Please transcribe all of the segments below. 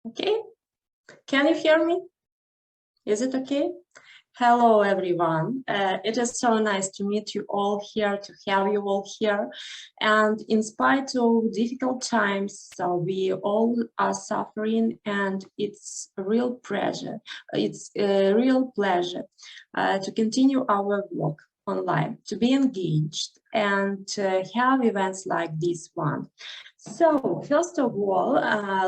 Okay, can you hear me? Is it okay? Hello, everyone. It is so nice to meet you all here, to have you all here. And in spite of difficult times, we all are suffering, and it's a real pleasure. It's a real pleasure to continue our work online, to be engaged and have events like this one. So, first of all,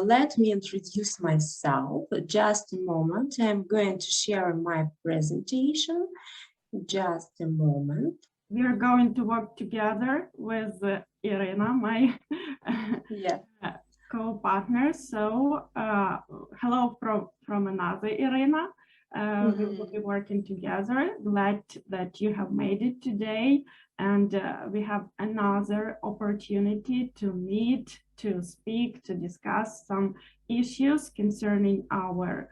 let me introduce myself. Just a moment. I'm going to share my presentation. Just a moment. We are going to work together with Iryna, my co-partner. So, hello from another Iryna. We will be working together. Glad that you have made it today. And we have another opportunity to meet, to speak, to discuss some issues concerning our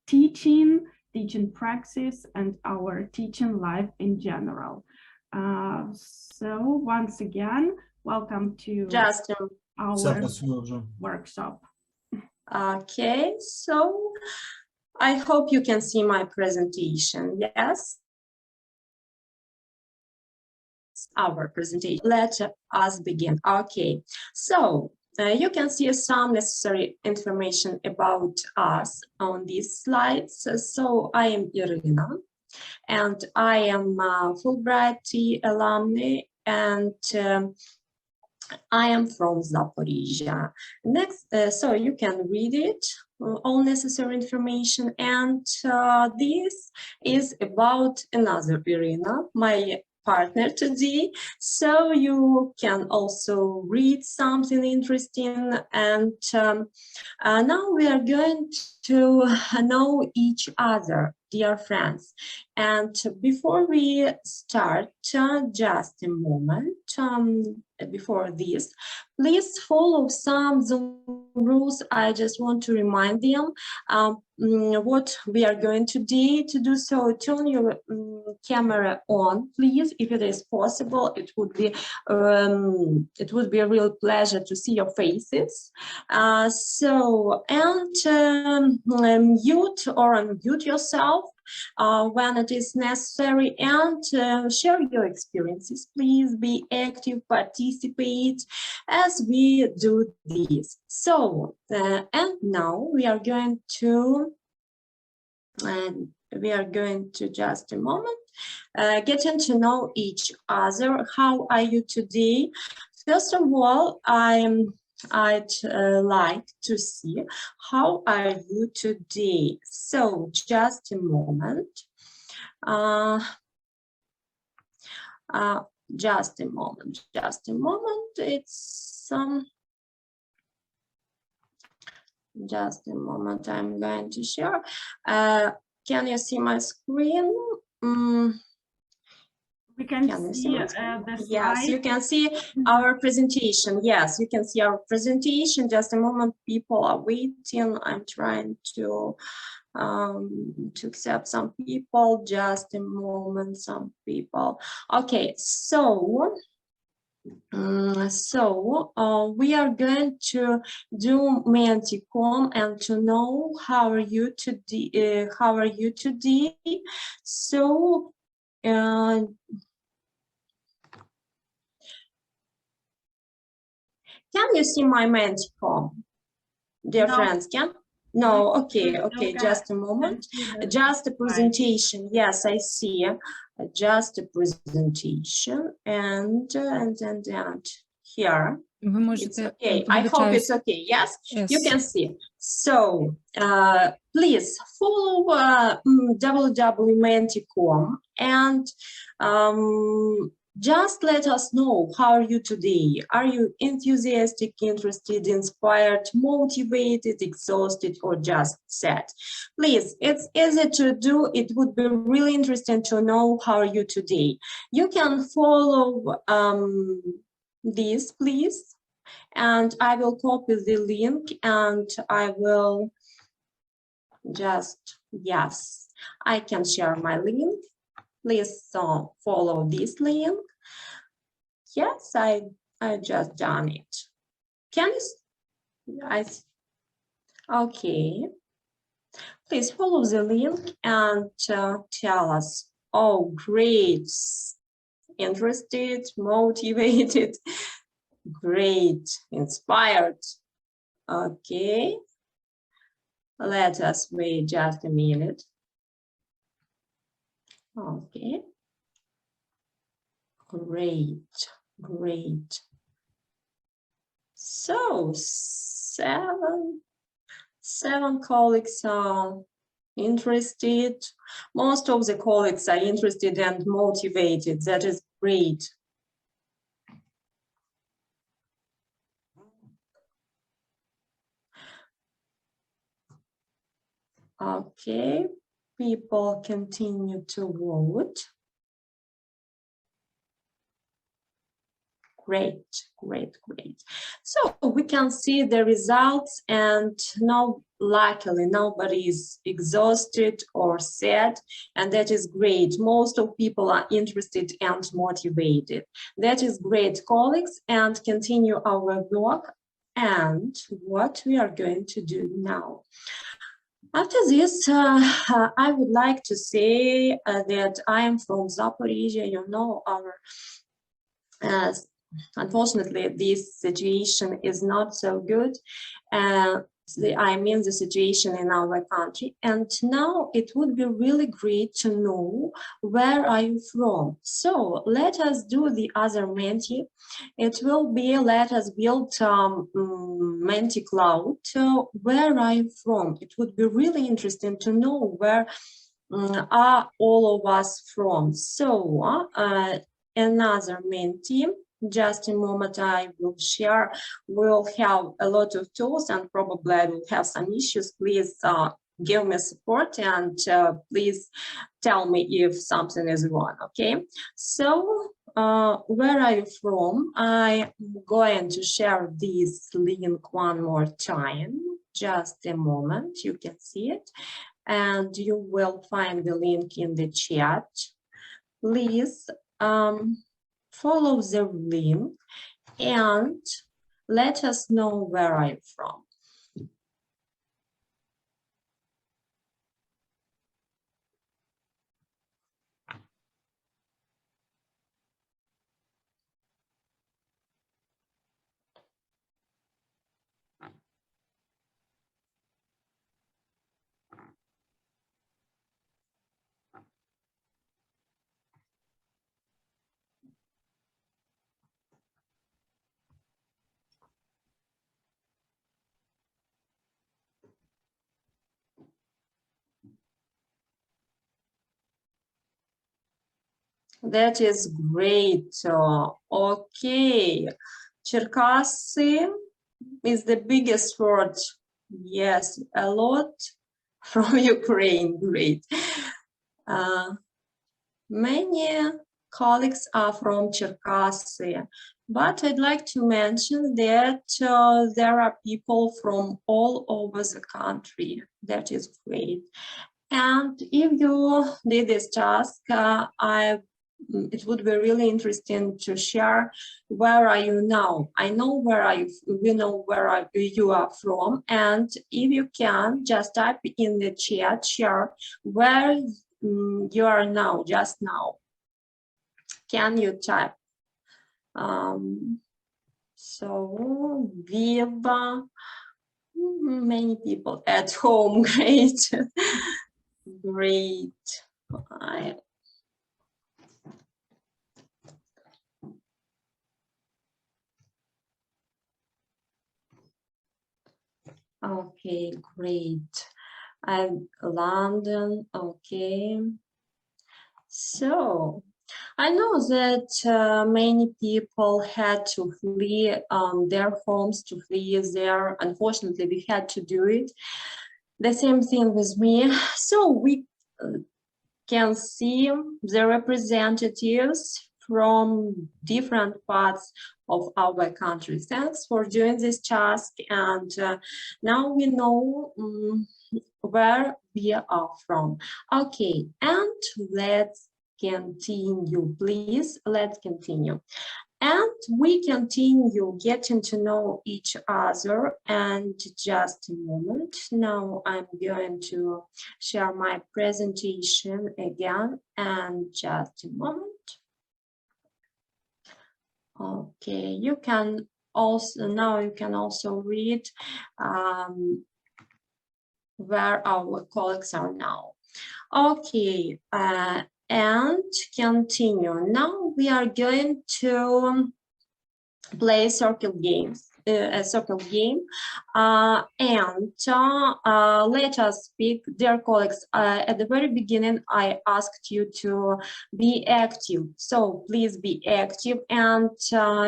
teaching practice, and our teaching life in general. So once again, welcome to our workshop. Okay, so I hope you can see my presentation. Yes. Our presentation. Let us begin. Okay, so you can see some necessary information about us on these slides. So I am Iryna, and I am a Fulbright alumni, and I am from Zaporizhia. Next, so you can read it, all necessary information, and this is about another Iryna, my partner today, so you can also read something interesting. And now we are going to know each other, dear friends. And before we start, just a moment, before this, please follow some Zoom rules. I just want to remind them what we are going to do. So turn your camera on, please, if it is possible. It would be a real pleasure to see your faces. Mute or unmute yourself when it is necessary, and share your experiences. Please be active, participate as we do this. So, and now we are going to just a moment getting to know each other. How are you today? First of all, I'd like to see how are you today. So just a moment. Just a moment. It's just a moment. I'm going to share. Can you see my screen? We can see the slide. Yes, you can see our presentation. Yes, you can see our presentation. Just a moment, people are waiting. I'm trying to accept some people. Just a moment, some people. Okay, so we are going to do Manticom and to know how are you today. So can you see my Manticom, dear friends? Can? No, okay, just a moment. Just a presentation. Yes, I see. Just a presentation, and here. It's okay. I hope it's okay. Yes, you can see. So please follow www.manticom and just let us know how are you today. Are you enthusiastic, interested, inspired, motivated, exhausted, or just sad? Please, it's easy to do. It would be really interesting to know how are you today. You can follow this, please, and I will copy the link, and I will just, yes, I can share my link. Please follow this link. Yes, I just done it. Can you? Okay. Please follow the link and tell us. Oh, great. Interested, motivated, great, inspired. Okay. Let us wait just a minute. Okay. Great, great. So seven colleagues are interested. Most of the colleagues are interested and motivated. That is great. Okay, people continue to vote. Great, great, great. So we can see the results, and now luckily nobody is exhausted or sad, and that is great. Most of people are interested and motivated. That is great, colleagues, and continue our work. And what we are going to do now. After this, I would like to say that I am from Zaporizhia. You know, our unfortunately, this situation is not so good. I mean the situation in our country. And now it would be really great to know where are you from. So let us do the other Menti. It will be let us build Menti Cloud. Where are you from? It would be really interesting to know where are all of us from. So another Menti. Just a moment, I will share. We'll have a lot of tools and probably I will have some issues. Please give me support and please tell me if something is wrong, okay? So where are you from? I'm going to share this link one more time. Just a moment, you can see it. And you will find the link in the chat. Please follow the link and let us know where I'm from. That is great. Okay, Cherkasy is the biggest word. Yes, a lot from Ukraine. Great. Many colleagues are from Cherkasy, but I'd like to mention that there are people from all over the country. That is great. And if you did this task, it would be really interesting to share where are you now. I know where we know where you are from, and if you can just type in the chat, share where you are now, just now. Can you type? So Viva, many people at home. Great. Great. Okay, great. London, okay. So I know that many people had to flee their homes, to flee there. Unfortunately, we had to do it. The same thing with me. So we can see the representatives from different parts of our country. Thanks for doing this task, and now we know where we are from. Okay, and let's continue, please. Let's continue. And we continue getting to know each other. And just a moment. Now I'm going to share my presentation again. And just a moment. Okay, you can also read where our colleagues are now. Okay, and continue. Now we are going to play a circle game. And let us speak, dear colleagues. At the very beginning, I asked you to be active. So please be active and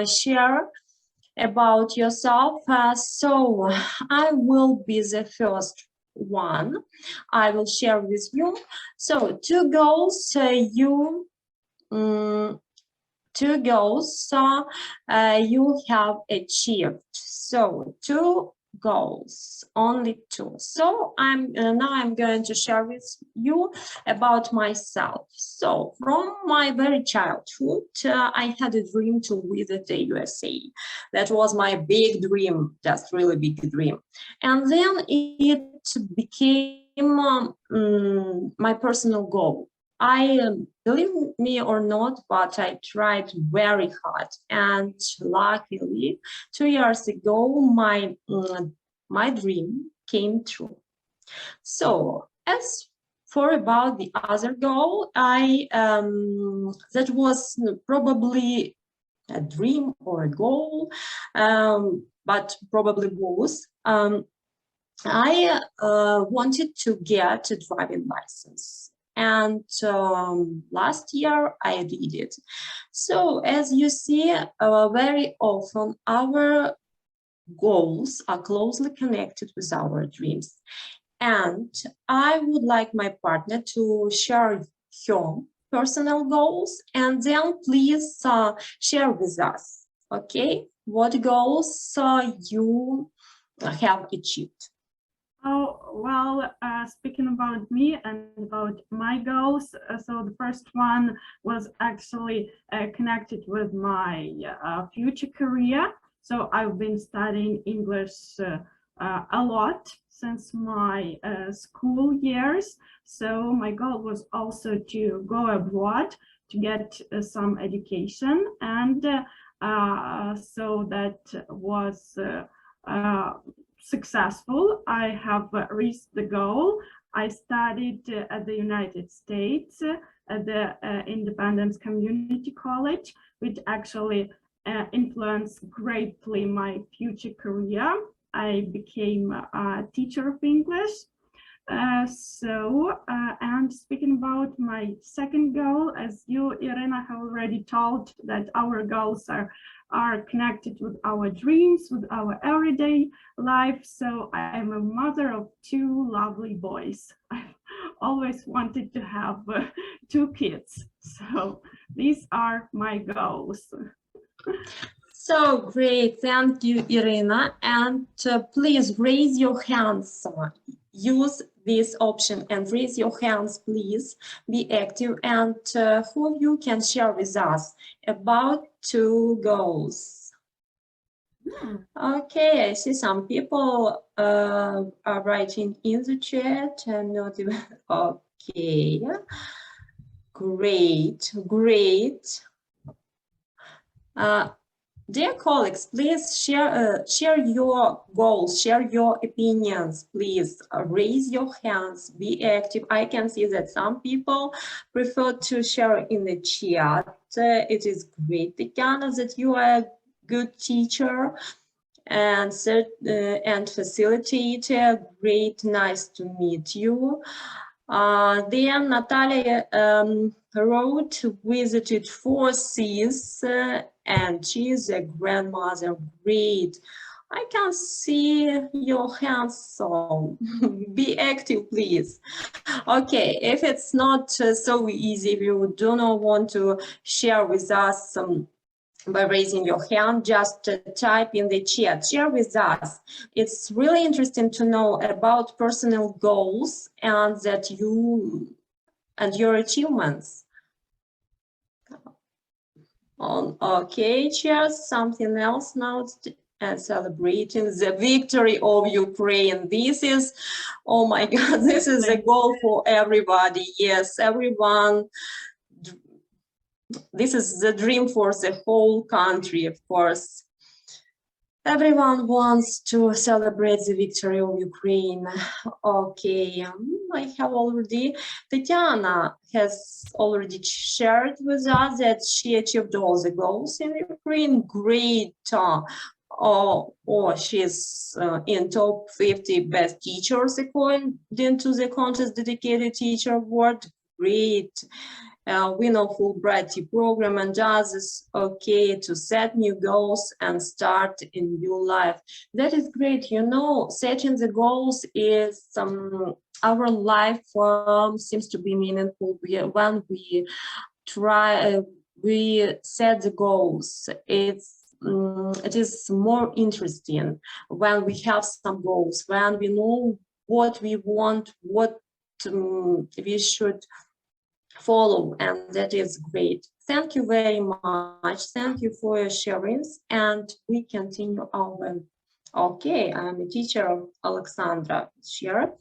share about yourself. So I will be the first one. I will share with you. So two goals you have achieved. So two goals, only two. So now I'm going to share with you about myself. So from my very childhood, I had a dream to visit the USA. That was my big dream, just really big dream. And then it became my personal goal. Believe me or not, but I tried very hard, and luckily 2 years ago my dream came true. So as for about the other goal, that was probably a dream or a goal, but probably both. I wanted to get a driving license. And last year I did it. So as you see, very often our goals are closely connected with our dreams. And I would like my partner to share her personal goals, and then please share with us, okay, what goals you have achieved. Oh, well, speaking about me and about my goals, so the first one was actually connected with my future career. So I've been studying English a lot since my school years. So my goal was also to go abroad to get some education, and so that was successful. I have reached the goal. I studied at the United States at the Independence Community College, which actually influenced greatly my future career. I became a teacher of English. And speaking about my second goal, as you, Iryna, have already told, that our goals are connected with our dreams, with our everyday life. So I am a mother of two lovely boys. I've always wanted to have 2 kids. So these are my goals. So great, thank you, Iryna. And please raise your hands. Use this option and raise your hands, please. Be active, and who of you can share with us about 2 goals? Okay, I see some people are writing in the chat and not even. Okay, great. Dear colleagues, please share your goals, share your opinions, please raise your hands, be active. I can see that some people prefer to share in the chat. It is great, Tatiana, that you are a good teacher and facilitator. Great, nice to meet you. Then Natalia wrote, visited 4 cities, and she is a grandmother. Great. I can see your hands, so be active, please. Okay, if it's not so easy, if you do not want to share with us by raising your hand, just type in the chat, share with us. It's really interesting to know about personal goals and that you and your achievements. Okay, cheers. Something else now. And celebrating the victory of Ukraine. This is, oh my God, this is a goal for everybody. Yes, everyone. This is the dream for the whole country, of course. Everyone wants to celebrate the victory of Ukraine. Okay, I have already, Tatiana has already shared with us that she achieved all the goals in Ukraine. Great. She's in top 50 best teachers according to the contest dedicated teacher award. Great. Winner of Fulbright program and others. Okay, to set new goals and start a new life. That is great. You know, setting the goals is our life seems to be meaningful when we try. We set the goals. It is more interesting when we have some goals, when we know what we want, what we should follow, and that is great. Thank you very much. Thank you for your sharings, and we continue our. Okay, I'm a teacher of Alexandra Shearer.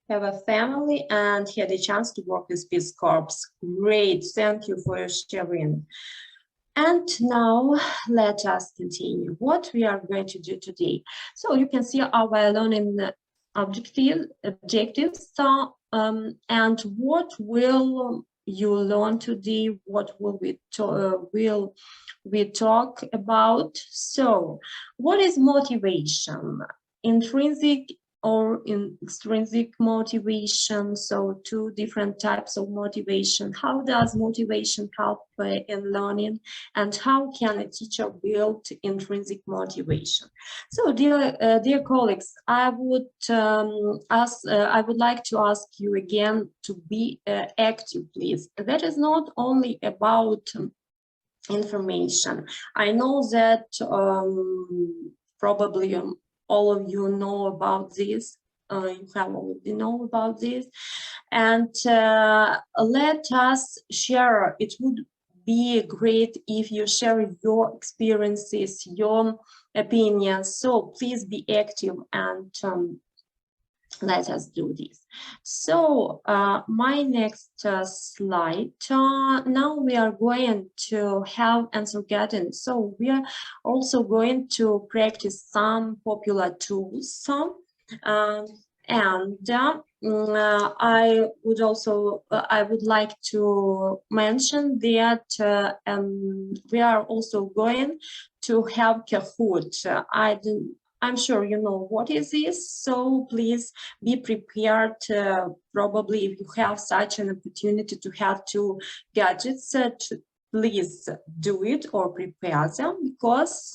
Have a family and had a chance to work with Peace Corps. Great, thank you for your sharing. And now let us continue what we are going to do today. So you can see our learning objectives. And what will you learn today? What will we talk about? So, what is motivation? Intrinsic or extrinsic motivation? So, two different types of motivation. How does motivation help in learning? And how can a teacher build intrinsic motivation? So, dear colleagues, I would like to ask you again to be active, please. That is not only about information. I know that probably all of you know about this. You have already know about this, and let us share. It would be great if you share your experiences, your opinions. So please be active and let us do this. So my next slide, now we are going to have answer garden. So we are also going to practice some popular tools. And I would like to mention that we are also going to have Kahoot. I'm sure you know what is this, so please be prepared. Probably if you have such an opportunity to have two gadgets, please do it or prepare them, because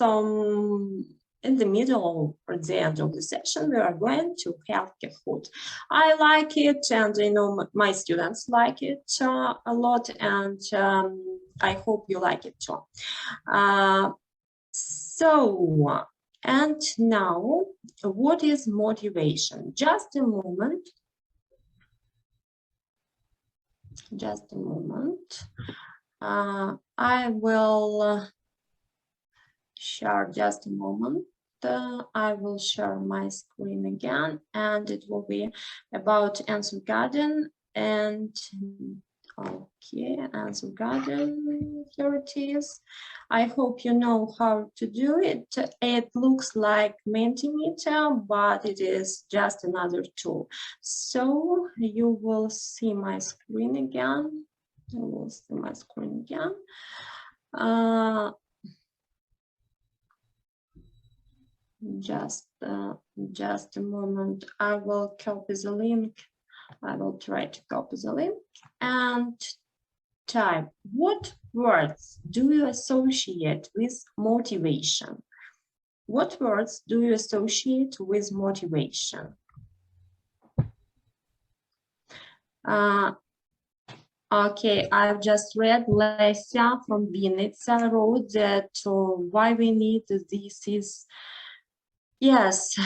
in the middle or the end of the session, we are going to have Kahoot. I like it, and I know my students like it a lot, and I hope you like it too. And now, what is motivation? Just a moment. Just a moment. I will share just a moment. I will share my screen again, and it will be about Answer Garden. And okay, Answer Garden, here it is. I hope you know how to do it. It looks like Mentimeter, but it is just another tool. So you will see my screen again. You will see my screen again. Just a moment. I will copy the link. I will try to copy the link and type. What words do you associate with motivation? What words do you associate with motivation? Okay, I've just read Lesia from Vinica wrote that why we need this is, yes,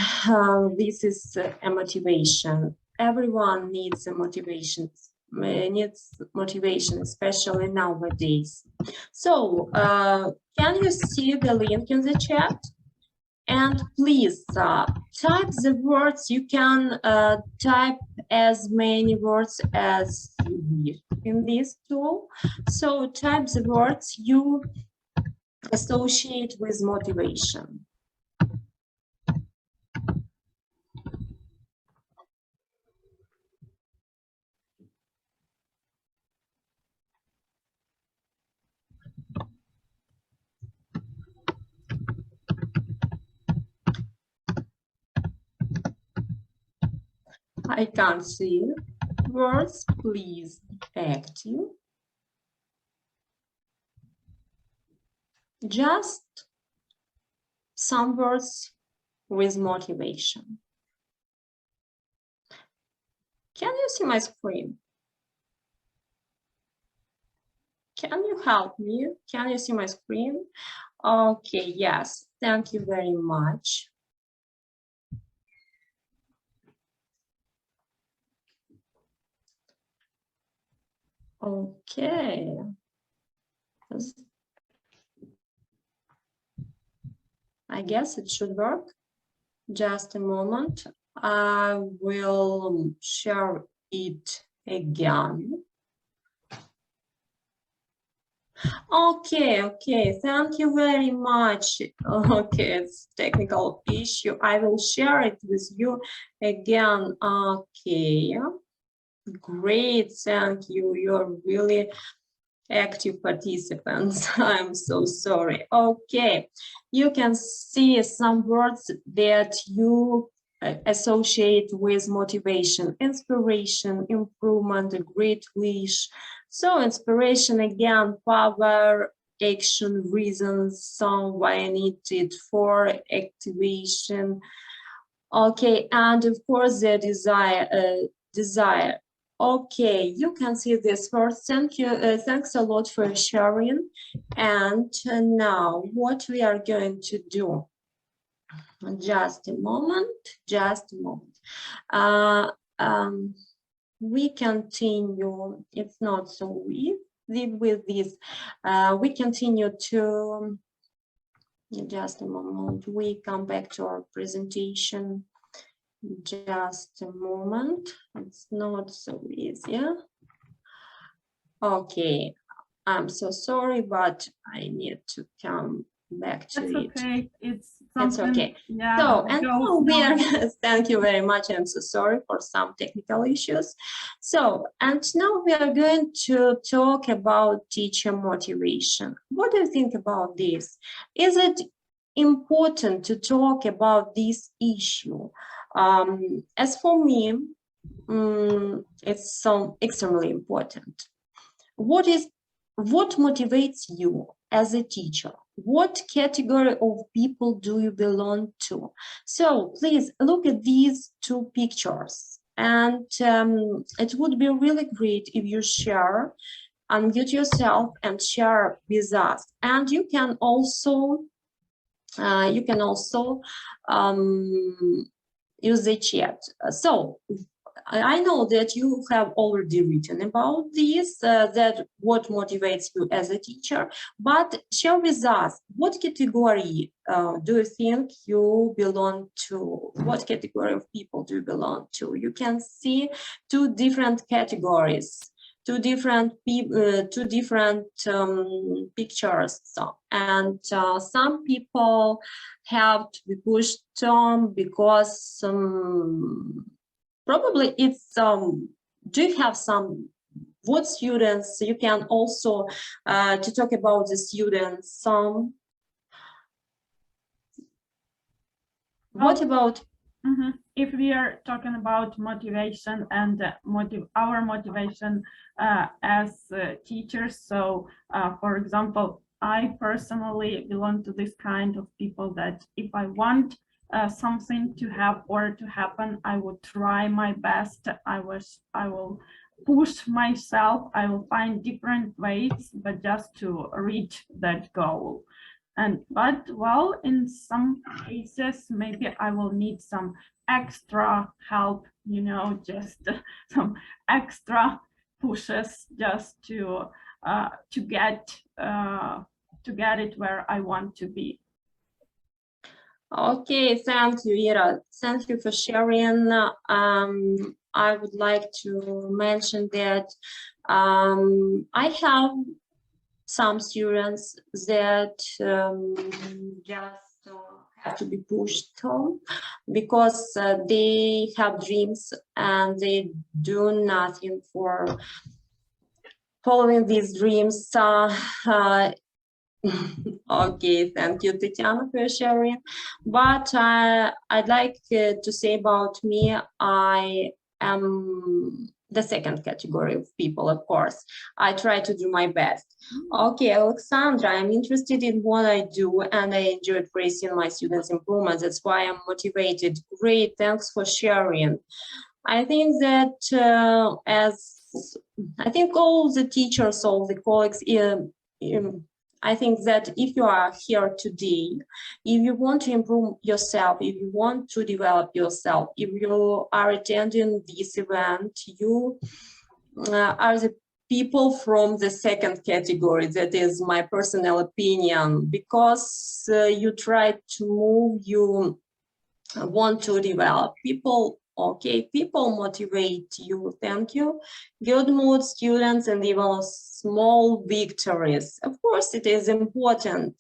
this is a motivation. Everyone needs a motivation. needs motivation, especially nowadays. So can you see the link in the chat? And please type the words. You can type as many words as you need in this tool. So type the words you associate with motivation. I can't see words. Please active. Just some words with motivation. Can you see my screen? Can you help me? Can you see my screen? Okay, yes, thank you very much. Okay. I guess it should work. Just a moment. I will share it again. Okay, thank you very much. Okay, it's technical issue. I will share it with you again. Okay, great, thank you. You're really active participants. I'm so sorry. Okay, you can see some words that you associate with motivation: inspiration, improvement, a great wish. So inspiration, again, power, action, reasons, some why I need it for activation. Okay, and of course the desire. Okay, you can see this first. Thank you. Thanks a lot for sharing. And now what we are going to do. Just a moment. We continue. It's not so easy with this. We continue to. Just a moment. We come back to our presentation. Just a moment. It's not so easy. Okay, I'm so sorry, but I need to come back to it. Okay. It's okay. Yeah, so, and now we are, thank you very much. I'm so sorry for some technical issues. So, and now we are going to talk about teacher motivation. What do you think about this? Is it important to talk about this issue? As for me, it's extremely important. What motivates you as a teacher? What category of people do you belong to? So please look at these two pictures, and it would be really great if you share, unmute yourself and share with us. And you can also use the chat. So I know that you have already written about this, that what motivates you as a teacher, but share with us, what category do you think you belong to? What category of people do you belong to? You can see two different categories, two different pictures. And some people have to be pushed because probably it's do you have some what students? You can also to talk about the students. What about if we are talking about motivation and our motivation as teachers, so for example, I personally belong to this kind of people that if I want something to have or to happen, I will try my best. I will push myself. I will find different ways, but just to reach that goal. But well, in some cases, maybe I will need some extra help, just some extra pushes just to get it where I want to be. Okay, thank you, Ira. Thank you for sharing. I would like to mention that I have some students that just have to be pushed home because they have dreams and they do nothing for following these dreams. Okay, thank you, Tatiana, for sharing. But I'd like to say about me, I am the second category of people, of course. I try to do my best. Okay, Alexandra, I'm interested in what I do and I enjoy praising my students' improvements. That's why I'm motivated. Great, thanks for sharing. I think that I think all the teachers, all the colleagues, I think that if you are here today, if you want to improve yourself, if you want to develop yourself, if you are attending this event, you are the people from the second category. That is my personal opinion, because you try to move, you want to develop people. Okay, people motivate you. Thank you. Good mood, students, and even small victories. Of course, it is important.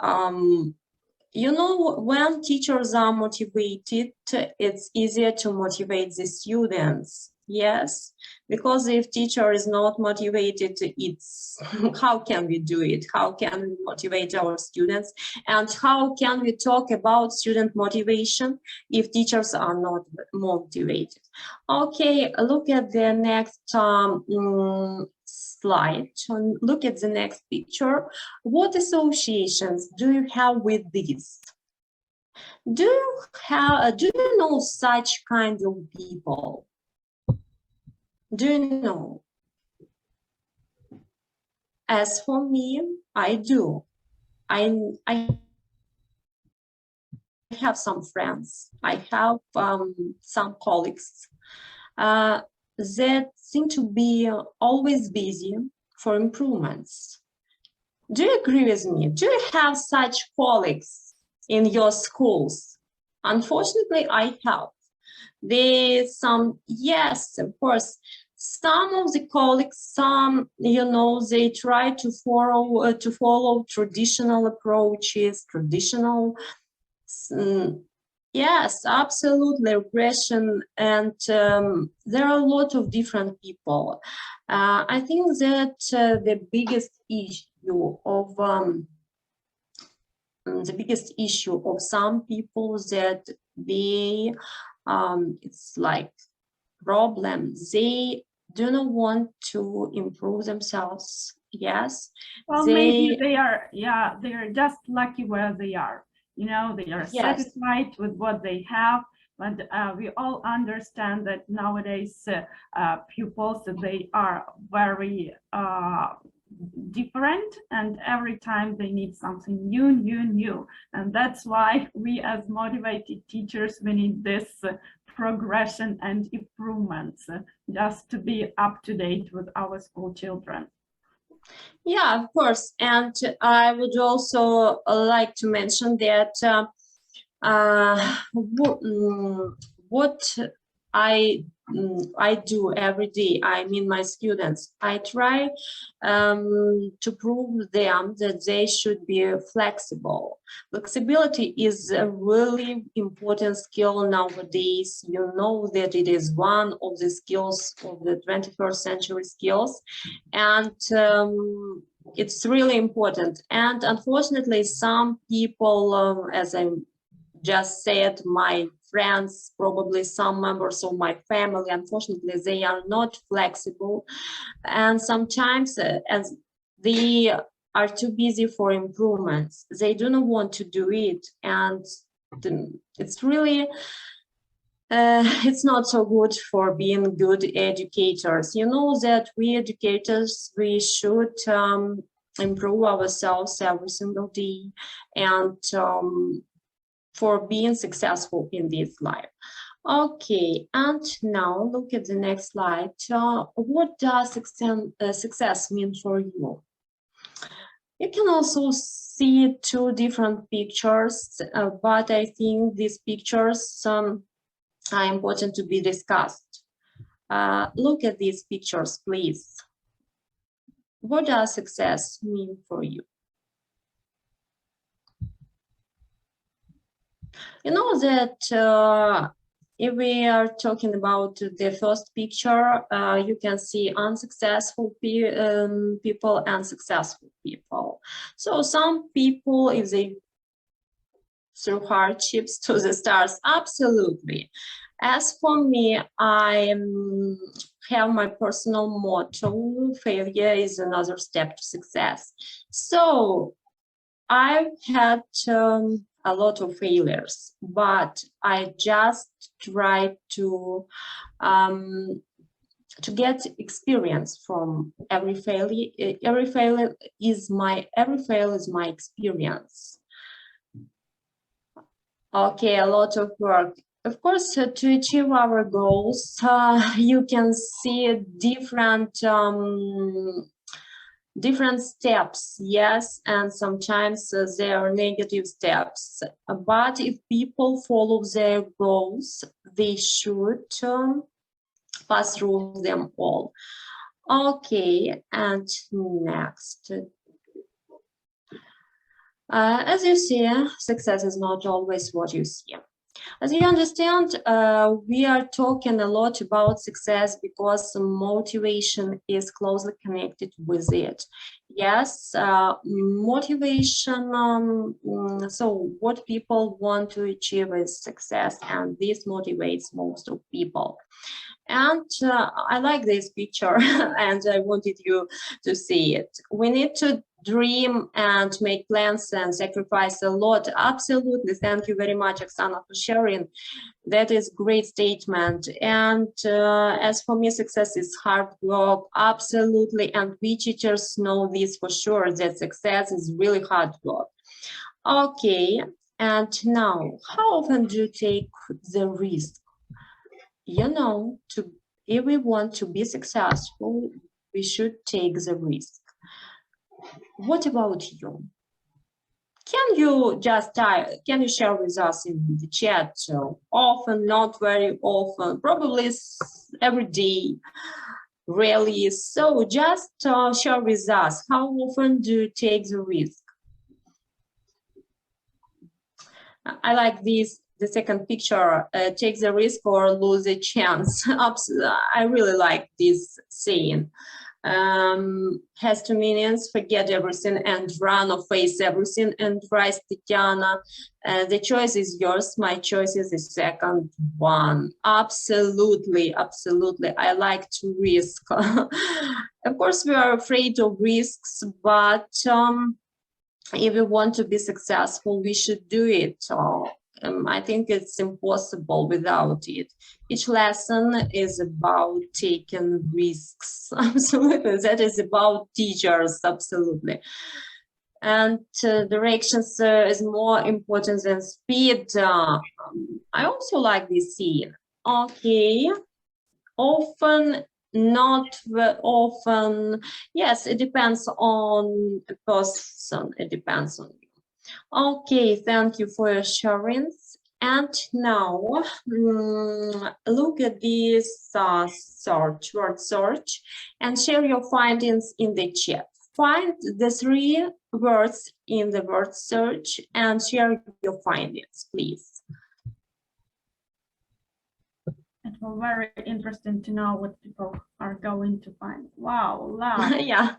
You know, when teachers are motivated, it's easier to motivate the students. Yes, because if teacher is not motivated, it's how can we do it? How can we motivate our students? And how can we talk about student motivation if teachers are not motivated? Okay, look at the next slide. Look at the next picture. What associations do you have with this? Do you know such kind of people? Do you know? As for me, I do. I have some friends. I have some colleagues that seem to be always busy for improvements. Do you agree with me? Do you have such colleagues in your schools? Unfortunately, I have. Yes, of course, some of the colleagues, some, you know, they try to follow traditional approaches, yes, absolutely, regression, and there are a lot of different people. I think that the biggest issue of some people that they it's like problems. They do not want to improve themselves. Yes. Well, maybe they are just lucky where they are. You know, they are satisfied with what they have. But we all understand that nowadays pupils, they are very different, and every time they need something new, and that's why we as motivated teachers, we need this progression and improvements just to be up to date with our school children. Yeah, of course. And I would also like to mention that what I do every day, I mean my students, I try to prove them that they should be flexible. Flexibility is a really important skill nowadays. You know that it is one of the skills of the 21st century skills, and it's really important. And unfortunately, some people, as I just said, my friends, probably some members of my family, unfortunately, they are not flexible. And sometimes as they are too busy for improvements, they do not want to do it. And it's really, it's not so good for being good educators. You know that we educators, we should improve ourselves every single day, and for being successful in this life. Okay, and now look at the next slide. What does success mean for you? You can also see two different pictures, but I think these pictures are important to be discussed. Look at these pictures, please. What does success mean for you? You know that if we are talking about the first picture, you can see unsuccessful people and successful people. So some people, if they through hardships to the stars, absolutely. As for me, I have my personal motto: failure is another step to success. So I've had a lot of failures, but I just try to get experience from every failure. Every fail is my experience. Okay, a lot of work. Of course, to achieve our goals, you can see different steps, yes, and sometimes there are negative steps. But if people follow their goals, they should pass through them all. Okay, and next. As you see, success is not always what you see. As you understand, we are talking a lot about success because motivation is closely connected with it. Yes, motivation, so what people want to achieve is success, and this motivates most of people. And I like this picture and I wanted you to see it. We need to dream and make plans and sacrifice a lot. Absolutely. Thank you very much, Oksana, for sharing. That is great statement. And as for me, success is hard work. Absolutely. And we teachers know this for sure, that success is really hard work. Okay. And now, how often do you take the risk? You know, if we want to be successful, we should take the risk. What about you? Can you share with us in the chat? So often, not very often, probably every day, really. So just share with us, how often do you take the risk? I like this. The second picture, take the risk or lose a chance. I really like this saying. Has two meanings: forget everything and run, or face everything and rise, Tatiana. The choice is yours. My choice is the second one. Absolutely, absolutely. I like to risk. Of course, we are afraid of risks, but if we want to be successful, we should do it. I think it's impossible without it. Each lesson is about taking risks. Absolutely. That is about teachers. Absolutely. And directions is more important than speed. I also like this scene. Okay. Often, not often. Yes, it depends on the person. It depends on you. Okay, thank you for your sharing. And now, look at this word search, and share your findings in the chat. Find the 3 words in the word search and share your findings, please. It will be very interesting to know what people are going to find. Wow, luck. Yeah.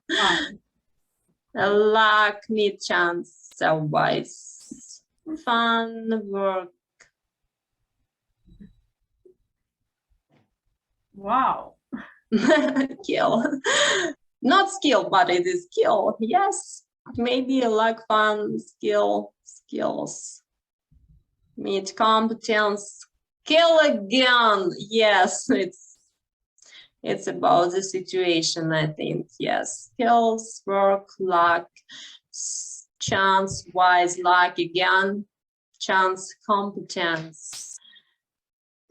Luck, need chance, wise, fun, work. Wow. Kill. Not skill, but it is skill. Yes, maybe luck, fun, skills. Meet competence. Kill again. Yes, it's about the situation, I think. Yes, skills, work, luck, chance, wise, luck again, chance, competence.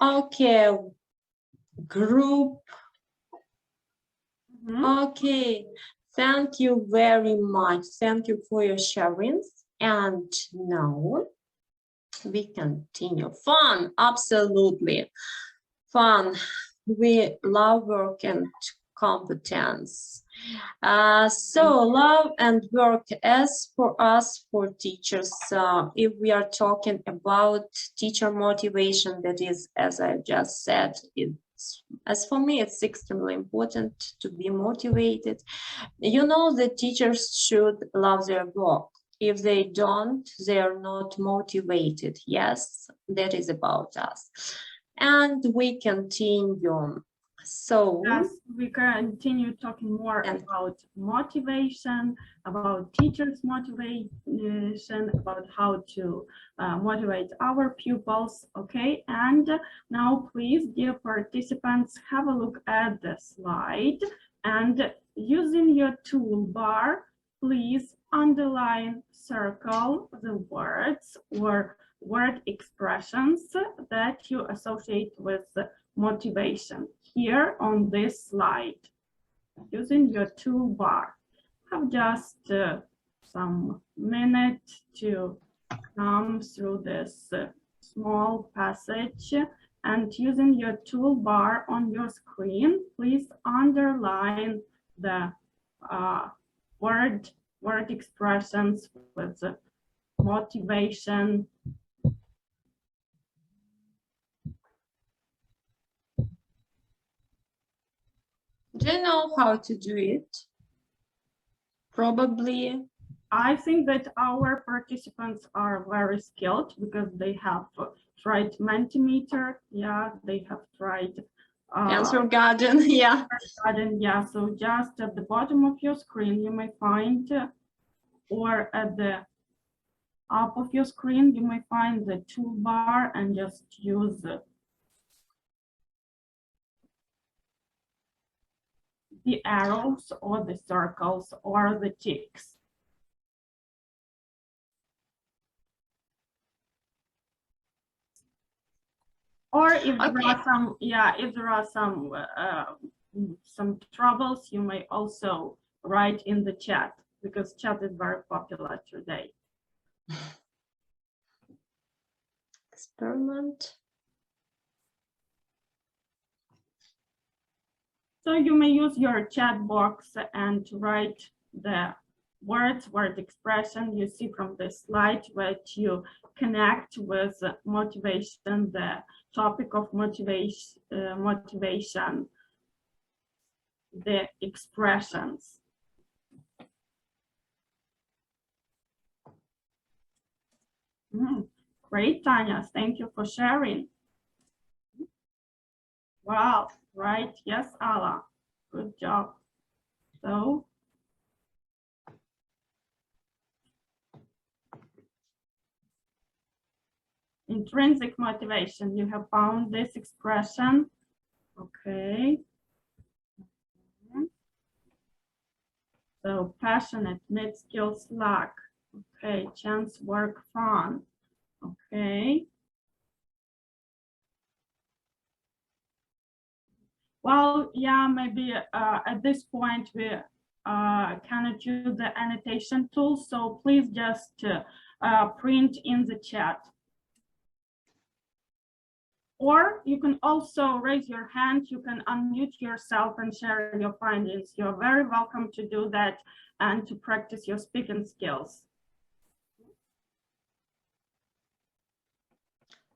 Okay, group. Mhm. Okay, thank you very much. Thank you for your sharings. And now we continue. Fun, absolutely. Fun. We love work and competence. So love and work, as for us, for teachers, if we are talking about teacher motivation, that is, as I just said, as for me, it's extremely important to be motivated. You know, the teachers should love their work. If they don't, they are not motivated. Yes, that is about us. And we continue. So yes, we continue talking more about motivation, about teachers' motivation, about how to motivate our pupils. Okay, and now please, dear participants, have a look at the slide, and using your toolbar, please underline, circle the words or word expressions that you associate with motivation here on this slide using your toolbar. Have just some minute to come through this small passage, and using your toolbar on your screen, please underline the word expressions with motivation. do you know how to do it? Probably. I think that our participants are very skilled because they have tried Mentimeter. Yeah, they have tried Answer Garden, yeah. Garden. Yeah, so just at the bottom of your screen, you may find, or at the up of your screen, you may find the toolbar and just use the arrows or the circles or the ticks. Or if there are some, yeah, if there are some troubles, you may also write in the chat, because chat is very popular today. Experiment. So you may use your chat box and write the words, word expression you see from this slide, which you connect with motivation, the topic of motivation, the expressions. Great, Tanya. Thank you for sharing. Wow, right. Yes, Ala. Good job. So, intrinsic motivation. You have found this expression. Okay. So, passionate, mid-skills lack. Okay, chance, work, fun. Okay. Well, yeah, maybe at this point we cannot use the annotation tool, so please just print in the chat. Or you can also raise your hand, you can unmute yourself and share your findings. You're very welcome to do that and to practice your speaking skills.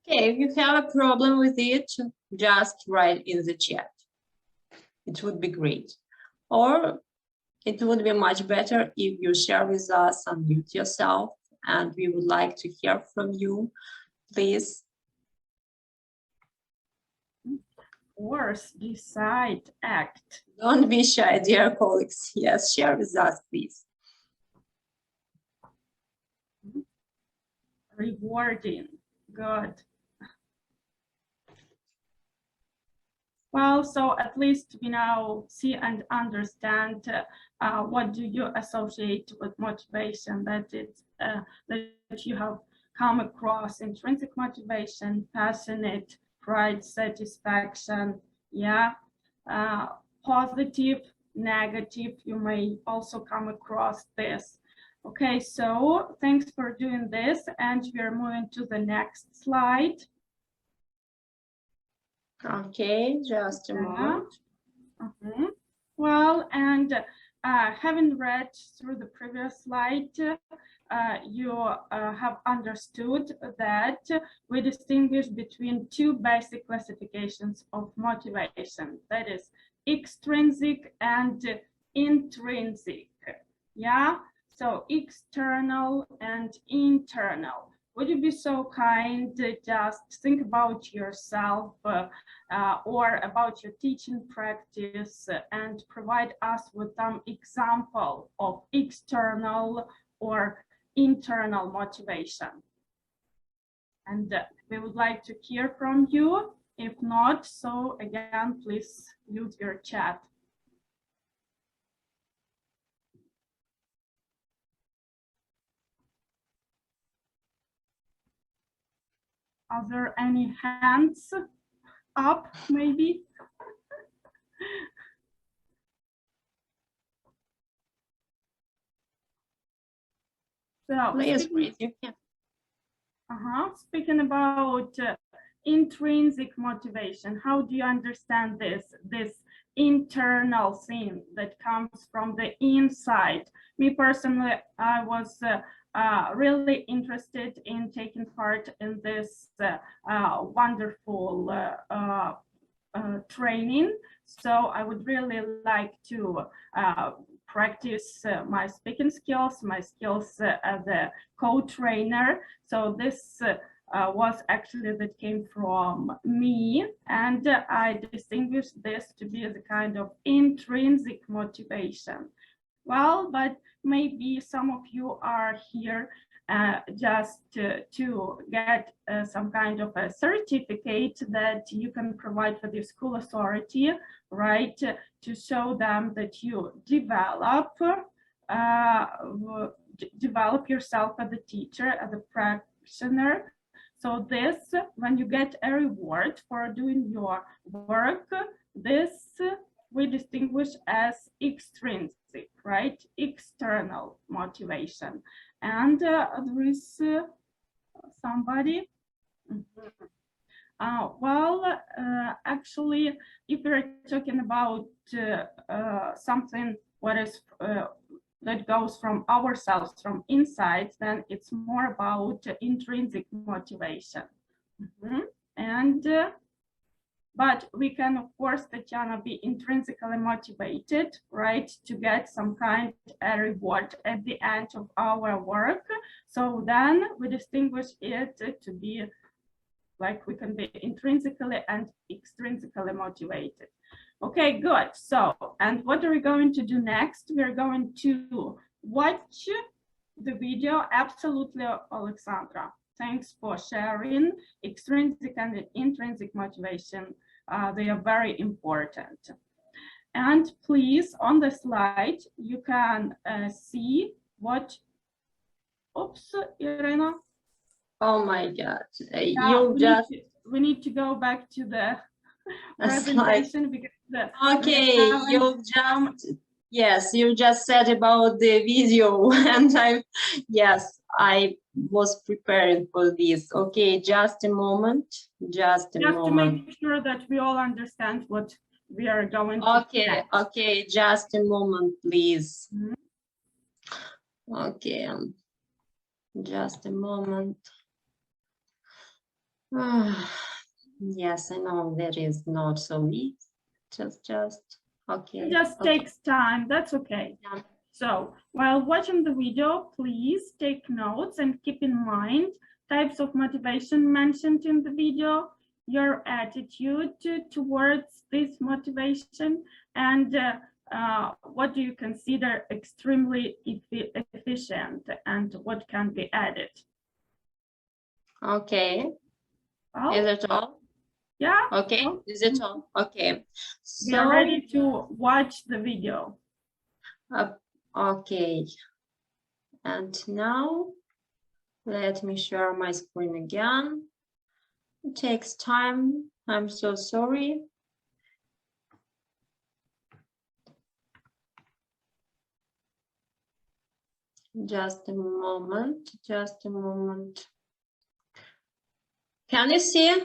Okay, if you have a problem with it, just write in the chat. It would be great. Or it would be much better if you share with us, unmute yourself, and we would like to hear from you. Please. Force, decide, act. Don't be shy, dear colleagues. Yes, share with us, please. Rewarding, good. Well, so at least we now see and understand what do you associate with motivation, that you have come across intrinsic motivation, passionate, pride, satisfaction, yeah, positive, negative, you may also come across this. Okay, so thanks for doing this, and we are moving to the next slide. Okay, just a moment. Well, and having read through the previous slide, you have understood that we distinguish between two basic classifications of motivation, that is extrinsic and intrinsic. Yeah, so external and internal. Would you be so kind to just think about yourself or about your teaching practice and provide us with some example of external or internal motivation? And we would like to hear from you. If not, so again, please use your chat. Are there any hands up, maybe? So, Please raise your hand. Speaking about intrinsic motivation, how do you understand this internal thing that comes from the inside? Me personally, I was really interested in taking part in this wonderful training. So I would really like to practice my speaking skills, my skills as a co-trainer. So this was actually that came from me, and I distinguish this to be the kind of intrinsic motivation. Well, but maybe some of you are here just to get some kind of a certificate that you can provide for the school authority, right? To show them that you develop yourself as a teacher, as a practitioner. So this, when you get a reward for doing your work, this we distinguish as extrinsic, right? External motivation. And there is somebody. Actually, if we're talking about something what is that goes from ourselves, from inside, then it's more about intrinsic motivation. And but we can, of course, Tatiana, be intrinsically motivated, right, to get some kind of reward at the end of our work. So then we distinguish it to be like we can be intrinsically and extrinsically motivated. Okay, good. So, and what are we going to do next? We're going to watch the video. Absolutely, Alexandra. Thanks for sharing. Extrinsic and intrinsic motivation, they are very important. And please, on the slide, you can see what, oops, Iryna. Oh my God, we need to go back to the presentation because you just said about the video and I was preparing for this. Okay, just a moment. Just to make sure that we all understand what we are going to do. Okay, just a moment, please. Okay, just a moment. Yes, I know that is not so easy. Just okay. It just takes time. That's okay. Yeah. So while watching the video, please take notes and keep in mind types of motivation mentioned in the video, your attitude towards this motivation, and what do you consider extremely efficient and what can be added. Okay. Is it all? Yeah. Okay. Is it all? Okay. So we are ready to watch the video. Okay. And now let me share my screen again. It takes time I'm so sorry. Just a moment, just a moment. Can you see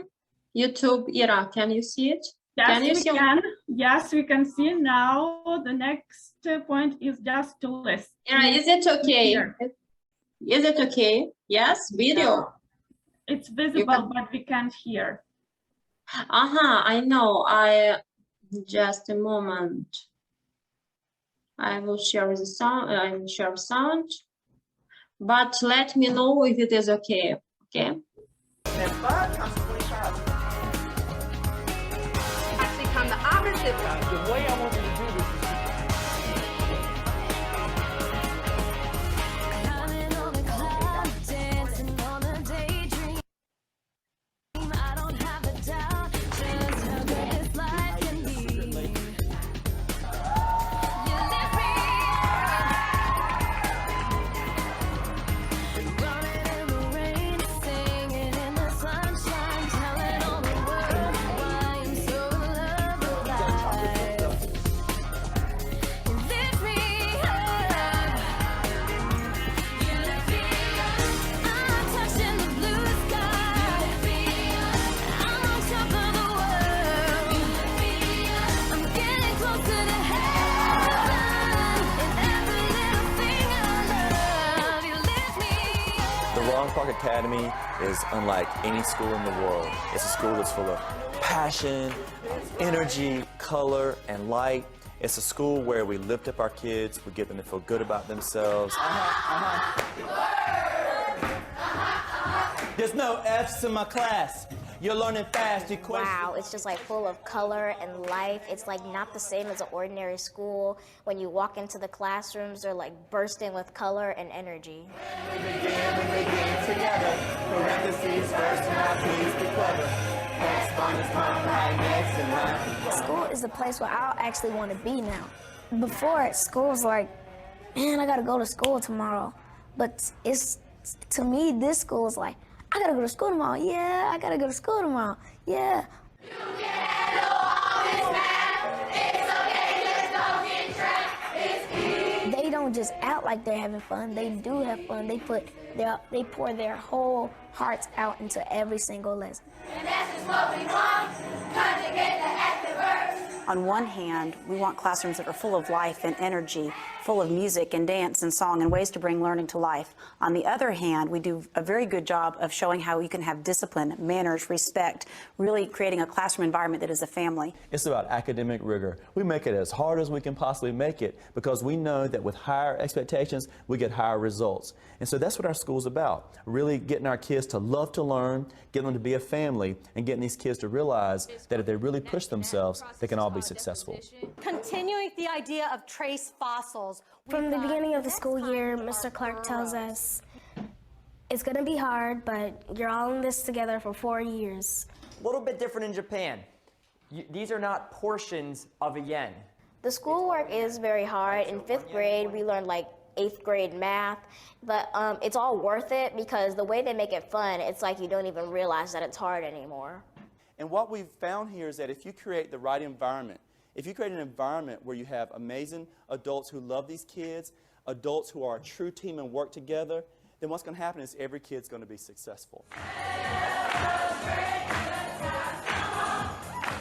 YouTube, Ira? Can you see it? Yes, we can. Yes, we can see now. The next point is just to list. Ira, is it okay? Is it okay? Yes, video. It's visible, but we can't hear. I know. Just a moment. I will share the sound. I will share sound. But let me know if it is okay. Okay. Actually, come the opposite way. The way I want you to do this is Academy is unlike any school in the world. It's a school that's full of passion, energy, color, and light. It's a school where we lift up our kids, we get them to feel good about themselves. There's no F's in my class. You're learning fast. Wow, it's just like full of color and life. It's like not the same as an ordinary school. When you walk into the classrooms, they're like bursting with color and energy. We begin together. Parentheses first, now please be clever. School is the place where I actually want to be now. Before, school was like, man, I gotta go to school tomorrow. But to me, this school is like, I gotta go to school tomorrow. Yeah, I gotta go to school tomorrow. Yeah. You can handle all this math. It's okay, just don't get trapped. It's easy. They don't just act like they're having fun. They do have fun. They pour their whole hearts out into every single lesson. And that's just what we want. Conjugate the active verbs. On one hand, we want classrooms that are full of life and energy, full of music and dance and song and ways to bring learning to life. On the other hand, we do a very good job of showing how you can have discipline, manners, respect, really creating a classroom environment that is a family. It's about academic rigor. We make it as hard as we can possibly make it because we know that with higher expectations, we get higher results. And so that's what our school's about, really getting our kids to love to learn, getting them to be a family, and getting these kids to realize that if they really push themselves, they can all be successful. Continuing the idea of trace fossils. From the beginning of the school year, Mr. Clark tells us it's going to be hard, but you're all in this together for 4 years. A little bit different in Japan. These are not portions of a yen. The schoolwork is very hard. In 5th grade, we learned like 8th grade math, but it's all worth it because the way they make it fun, it's like you don't even realize that it's hard anymore. And what we've found here is that if you create the right environment, if you create an environment where you have amazing adults who love these kids, adults who are a true team and work together, then what's going to happen is every kid's going to be successful.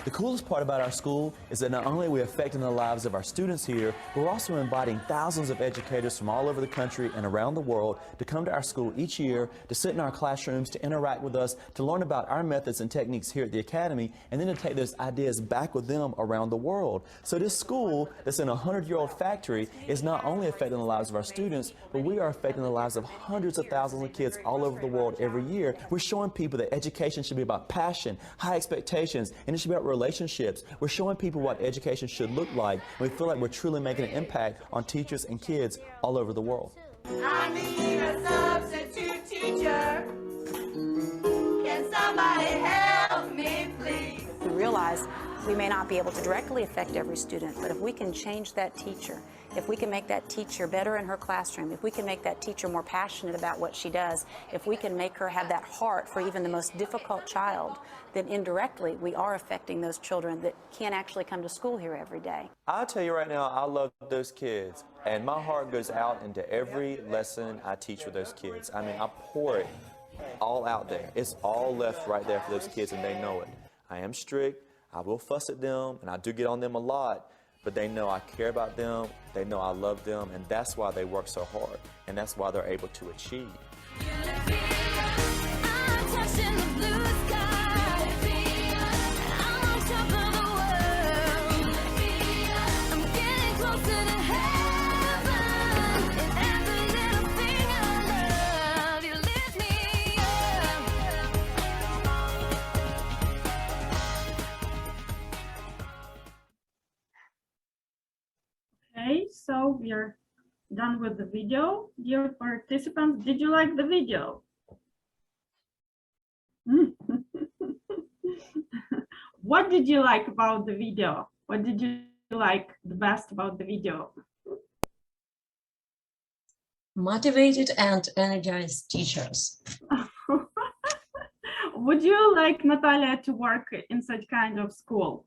The coolest part about our school is that not only are we affecting the lives of our students here, but we're also inviting thousands of educators from all over the country and around the world to come to our school each year, to sit in our classrooms, to interact with us, to learn about our methods and techniques here at the Academy, and then to take those ideas back with them around the world. So this school that's in a 100-year-old factory is not only affecting the lives of our students, but we are affecting the lives of hundreds of thousands of kids all over the world every year. We're showing people that education should be about passion, high expectations, and it should be about relationships. We're showing people what education should look like, and we feel like we're truly making an impact on teachers and kids all over the world. I need a substitute teacher. Can somebody help me, please? We realize we may not be able to directly affect every student, but if we can change that teacher if we can make that teacher better in her classroom, if we can make that teacher more passionate about what she does, if we can make her have that heart for even the most difficult child, then indirectly we are affecting those children that can't actually come to school here every day. I'll tell you right now, I love those kids, and my heart goes out into every lesson I teach with those kids. I mean, I pour it all out there. It's all left right there for those kids, and they know it. I am strict, I will fuss at them, and I do get on them a lot, but they know I care about them, they know I love them, and that's why they work so hard, and that's why they're able to achieve. Okay, so we are done with the video. Dear participants, did you like the video? What did you like about the video? What did you like the best about the video? Motivated and energized teachers. Would you like, Natalia, to work in such kind of school?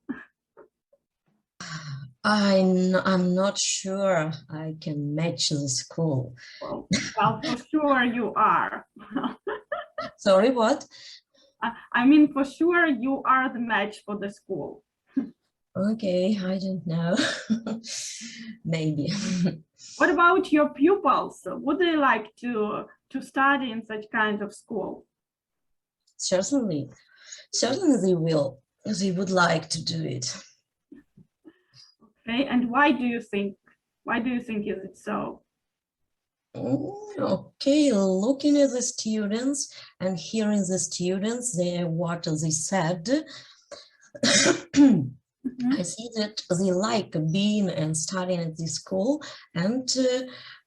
I'm not sure I can match the school. Well, for sure you are. Sorry, what? I mean, for sure you are the match for the school. Okay, I don't know. Maybe. What about your pupils? Would they like to study in such kind of school? Certainly. Certainly they will. They would like to do it. Okay, and why do you think is it so? Okay, looking at the students and hearing the students, what they said, I see that they like being and studying at this school, and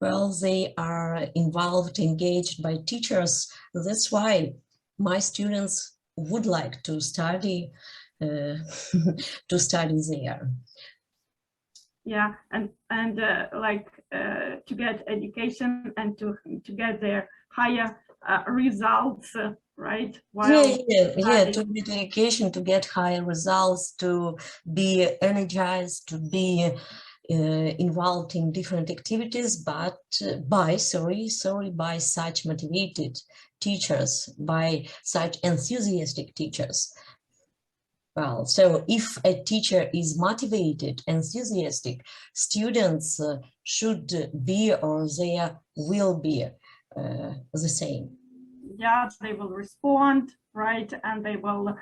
well, they are involved, engaged by teachers. That's why my students would like to study to study there. Yeah, and like to get education and to get their higher results, right? Yeah, to get education, to get higher results, to be energized, to be involved in different activities, but by such motivated teachers, by such enthusiastic teachers. Well, so if a teacher is motivated, enthusiastic, students should be, or they will be the same. Yeah, they will respond, right? And they will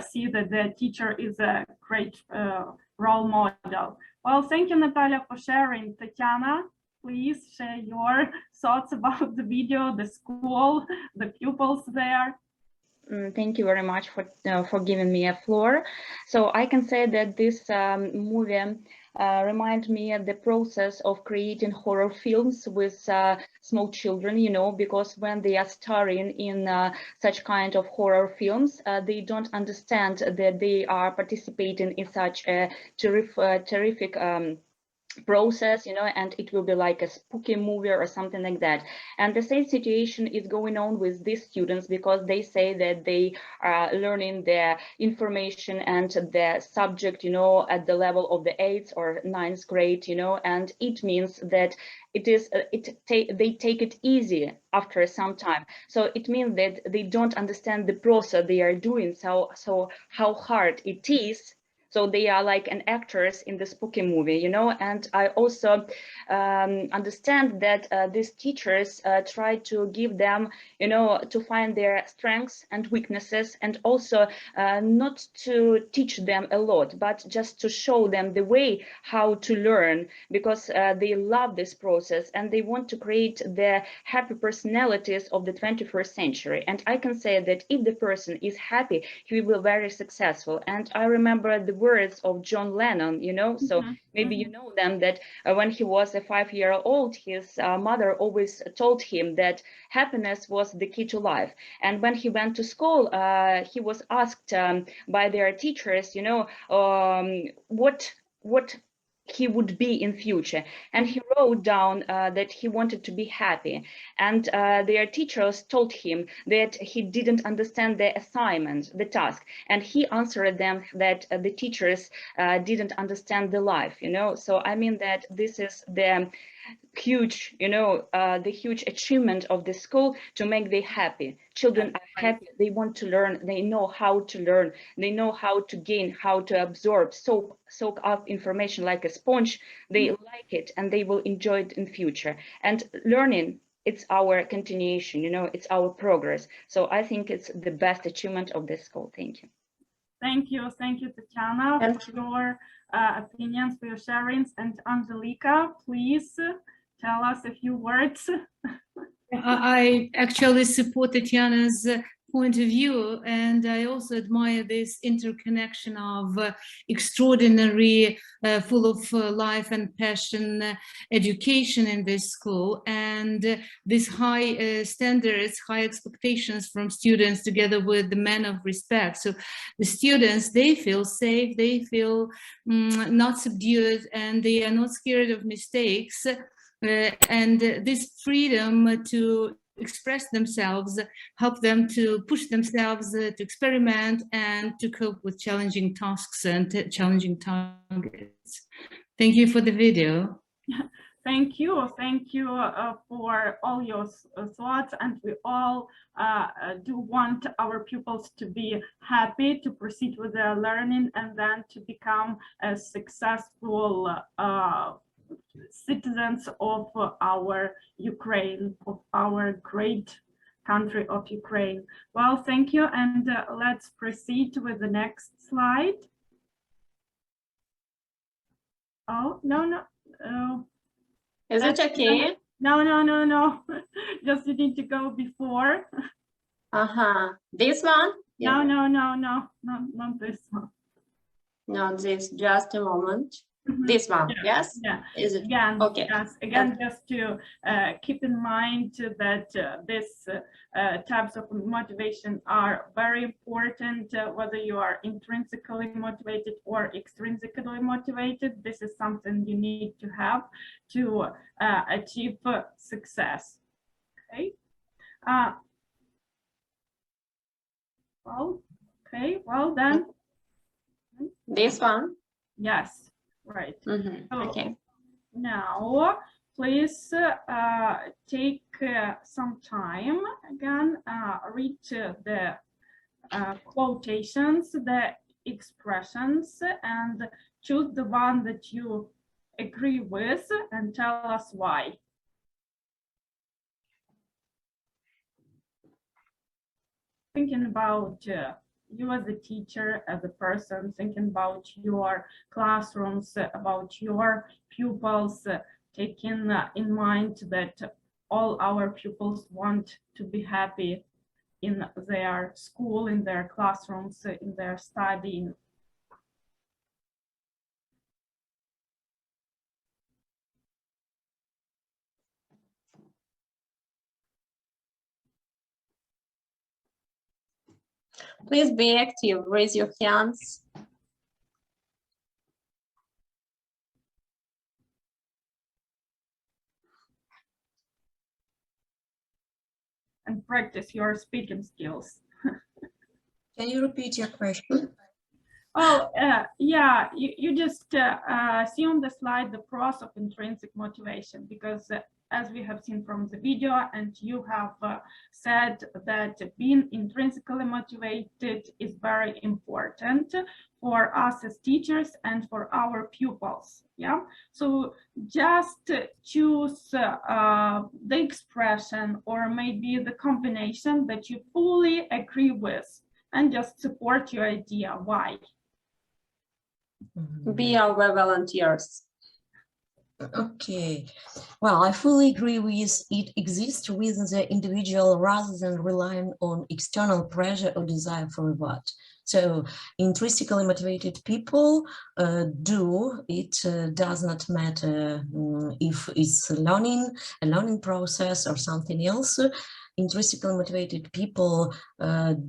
see that the teacher is a great role model. Well, thank you, Natalia, for sharing. Tatiana, please share your thoughts about the video, the school, the pupils there. Thank you very much for giving me a floor. So I can say that this movie reminds me of the process of creating horror films with small children, you know, because when they are starring in such kind of horror films, they don't understand that they are participating in such a terrific process, you know, and it will be like a spooky movie or something like that. And the same situation is going on with these students, because they say that they are learning the information and the subject, you know, at the level of the 8th or 9th grade, you know, and it means that they take it easy after some time. So it means that they don't understand the process they are doing, so how hard it is. So they are like an actors in the spooky movie, you know. And I also understand that these teachers try to give them, you know, to find their strengths and weaknesses, and also not to teach them a lot, but just to show them the way how to learn, because they love this process and they want to create the happy personalities of the 21st century. And I can say that if the person is happy, he will be very successful. And I remember the words of John Lennon, you know, so maybe you know them, that when he was a 5-year-old, his mother always told him that happiness was the key to life. And when he went to school, he was asked by their teachers, you know, what he would be in future, and he wrote down that he wanted to be happy, and their teachers told him that he didn't understand the assignment, the task, and he answered them that the teachers didn't understand the life, you know. So I mean that this is the huge, you know, the huge achievement of the school to make them happy. Children are happy, they want to learn, they know how to learn, they know how to gain, how to absorb, soak up information like a sponge. They like it and they will enjoy it in future. And learning, it's our continuation, you know, it's our progress. So I think it's the best achievement of this school. Thank you. Thank you, Tatiana, for your opinions, for your sharings. And Angelica, please tell us a few words. I actually support Tatiana's point of view, and I also admire this interconnection of extraordinary, full of life and passion education in this school, and these high standards, high expectations from students, together with the man of respect. So the students, they feel safe, they feel not subdued, and they are not scared of mistakes. And this freedom to express themselves, help them to push themselves to experiment and to cope with challenging tasks and challenging targets. Thank you for the video. Thank you for all your thoughts, and we all do want our pupils to be happy, to proceed with their learning, and then to become a successful citizens of our Ukraine, of our great country of Ukraine. Well, thank you, and let's proceed with the next slide. Oh, no. Is it okay? No. Just you need to go before. This one? No, not this one. No, this, just a moment. This one, yes? Yeah. Is it? Again, Okay. yes. Again, just to keep in mind that these types of motivation are very important, whether you are intrinsically motivated or extrinsically motivated. This is something you need to have to achieve success. Okay. Well then. This one? Yes. Right. Okay. Now, please take some time again, read the quotations, the expressions, and choose the one that you agree with and tell us why. Thinking about you as a teacher, as a person, thinking about your classrooms, about your pupils, taking in mind that all our pupils want to be happy in their school, in their classrooms, in their studying. Please be active, raise your hands. And practice your speaking skills. Can you repeat your question? Oh, yeah, you just see on the slide the pros of intrinsic motivation, because as we have seen from the video, and you have said that being intrinsically motivated is very important for us as teachers and for our pupils. Yeah, so just choose the expression or maybe the combination that you fully agree with, and just support your idea. Why? Be our volunteers. Okay, well, I fully agree with it exists within the individual rather than relying on external pressure or desire for reward. So intrinsically motivated people do it, does not matter if it's a learning process or something else. intrinsically motivated people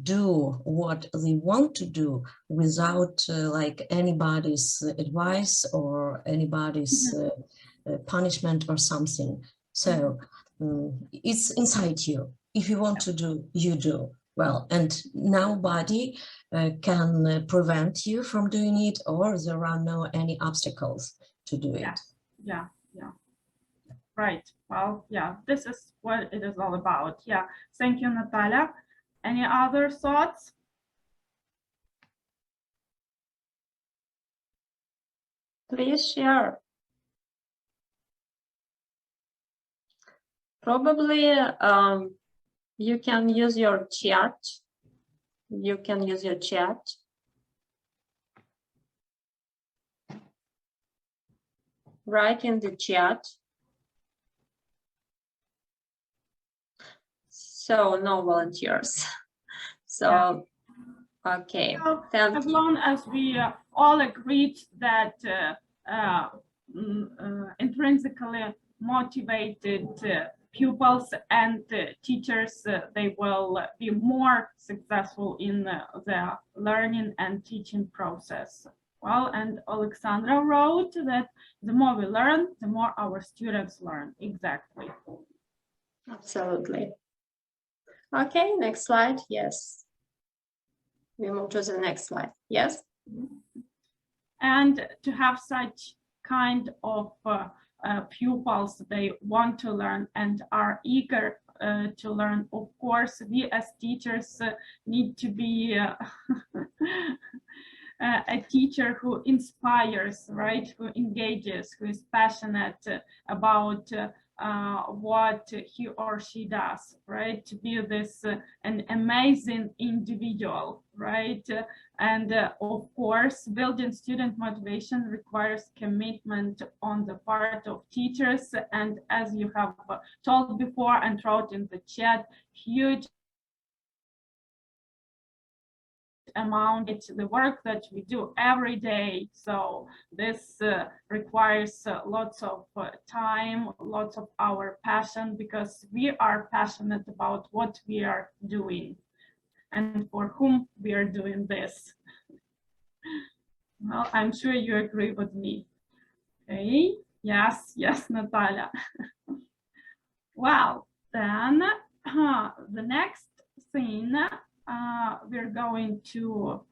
do what they want to do without like anybody's advice or anybody's punishment or something. So it's inside you. If you want to do, you do. Well, and nobody can prevent you from doing it, or there are no any obstacles to do it. Yeah. Right. Well, yeah, this is what it is all about. Yeah. Thank you, Natalia. Any other thoughts? Please share. Probably you can use your chat. You can use your chat. Write in the chat. So no volunteers. So, okay. So, as long as we all agreed that intrinsically motivated pupils and teachers, they will be more successful in the learning and teaching process. Well, and Alexandra wrote that the more we learn, the more our students learn. Exactly. Absolutely. Okay, next slide. Yes. We move to the next slide. Yes. And to have such kind of pupils, they want to learn and are eager to learn. Of course, we as teachers need to be a teacher who inspires, right? Who engages, who is passionate about what he or she does, right? To be this an amazing individual, right? And of course, building student motivation requires commitment on the part of teachers. And as you have told before and wrote in the chat, huge amount. It's the work that we do every day. So this requires lots of time, lots of our passion, because we are passionate about what we are doing and for whom we are doing this. Well, I'm sure you agree with me. Okay, yes, Natalia. Well, then the next thing we're going to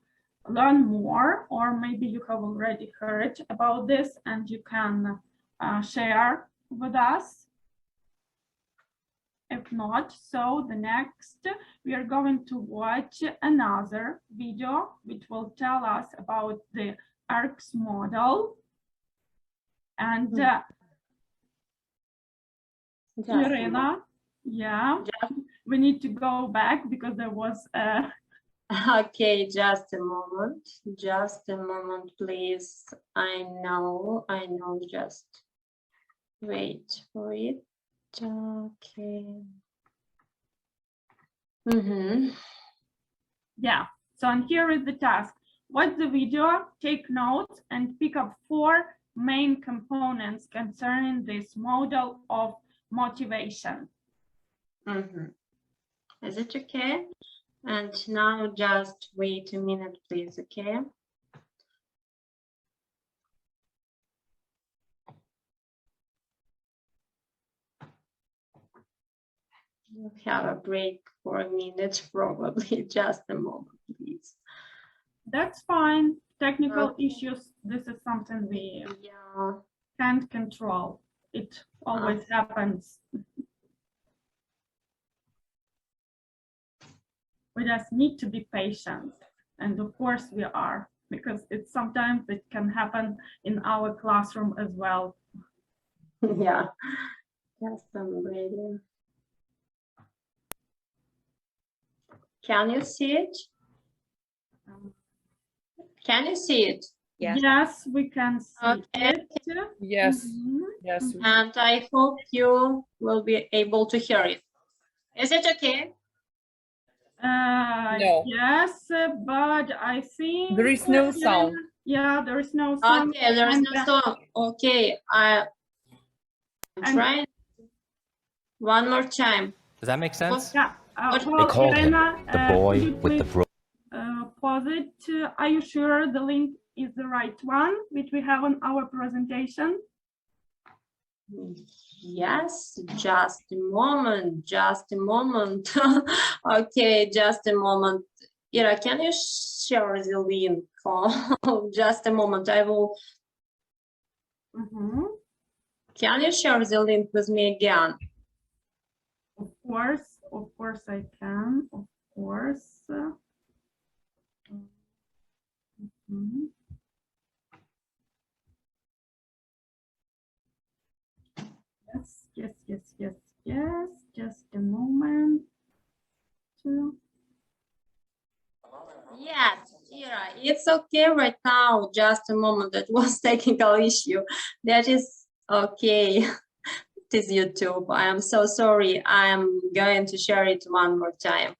learn more, or maybe you have already heard about this and you can share with us. If not, so the next we are going to watch another video which will tell us about the ARCS model. And Iryna, we need to go back because there was a... Okay, just a moment, please. I know, just wait for it. Okay. Yeah, so and here is the task. Watch the video, take notes, and pick up 4 main components concerning this model of motivation. Is it okay? And now just wait a minute, please, okay? We'll have a break for a minute, probably. Just a moment, please. That's fine. Technical issues, this is something we can't control. It always happens. We just need to be patient. And of course we are, because it's sometimes it can happen in our classroom as well. Yeah, just I'm ready. Can you see it? Can you see it? Yes, we can see it. Yes. Yes. And I hope you will be able to hear it. Is it okay? No. Yes, but I think there is no sound. Yeah, there is no sound. Okay, there is no sound. Okay, I'm trying one more time. Does that make sense? Yeah. They Well, called him Iryna, the could boy you with the please, pause it. Are you sure the link is the right one, which we have on our presentation? Yes, just a moment, just a moment. Okay, just a moment. Ira, can you share the link for just a moment? I will. Can you share the link with me again? Of course I can, of course. Yes, just a moment. Yes, Ira, it's okay right now. Just a moment. That was technical issue. That is okay. It is YouTube. I am so sorry. I am going to share it one more time.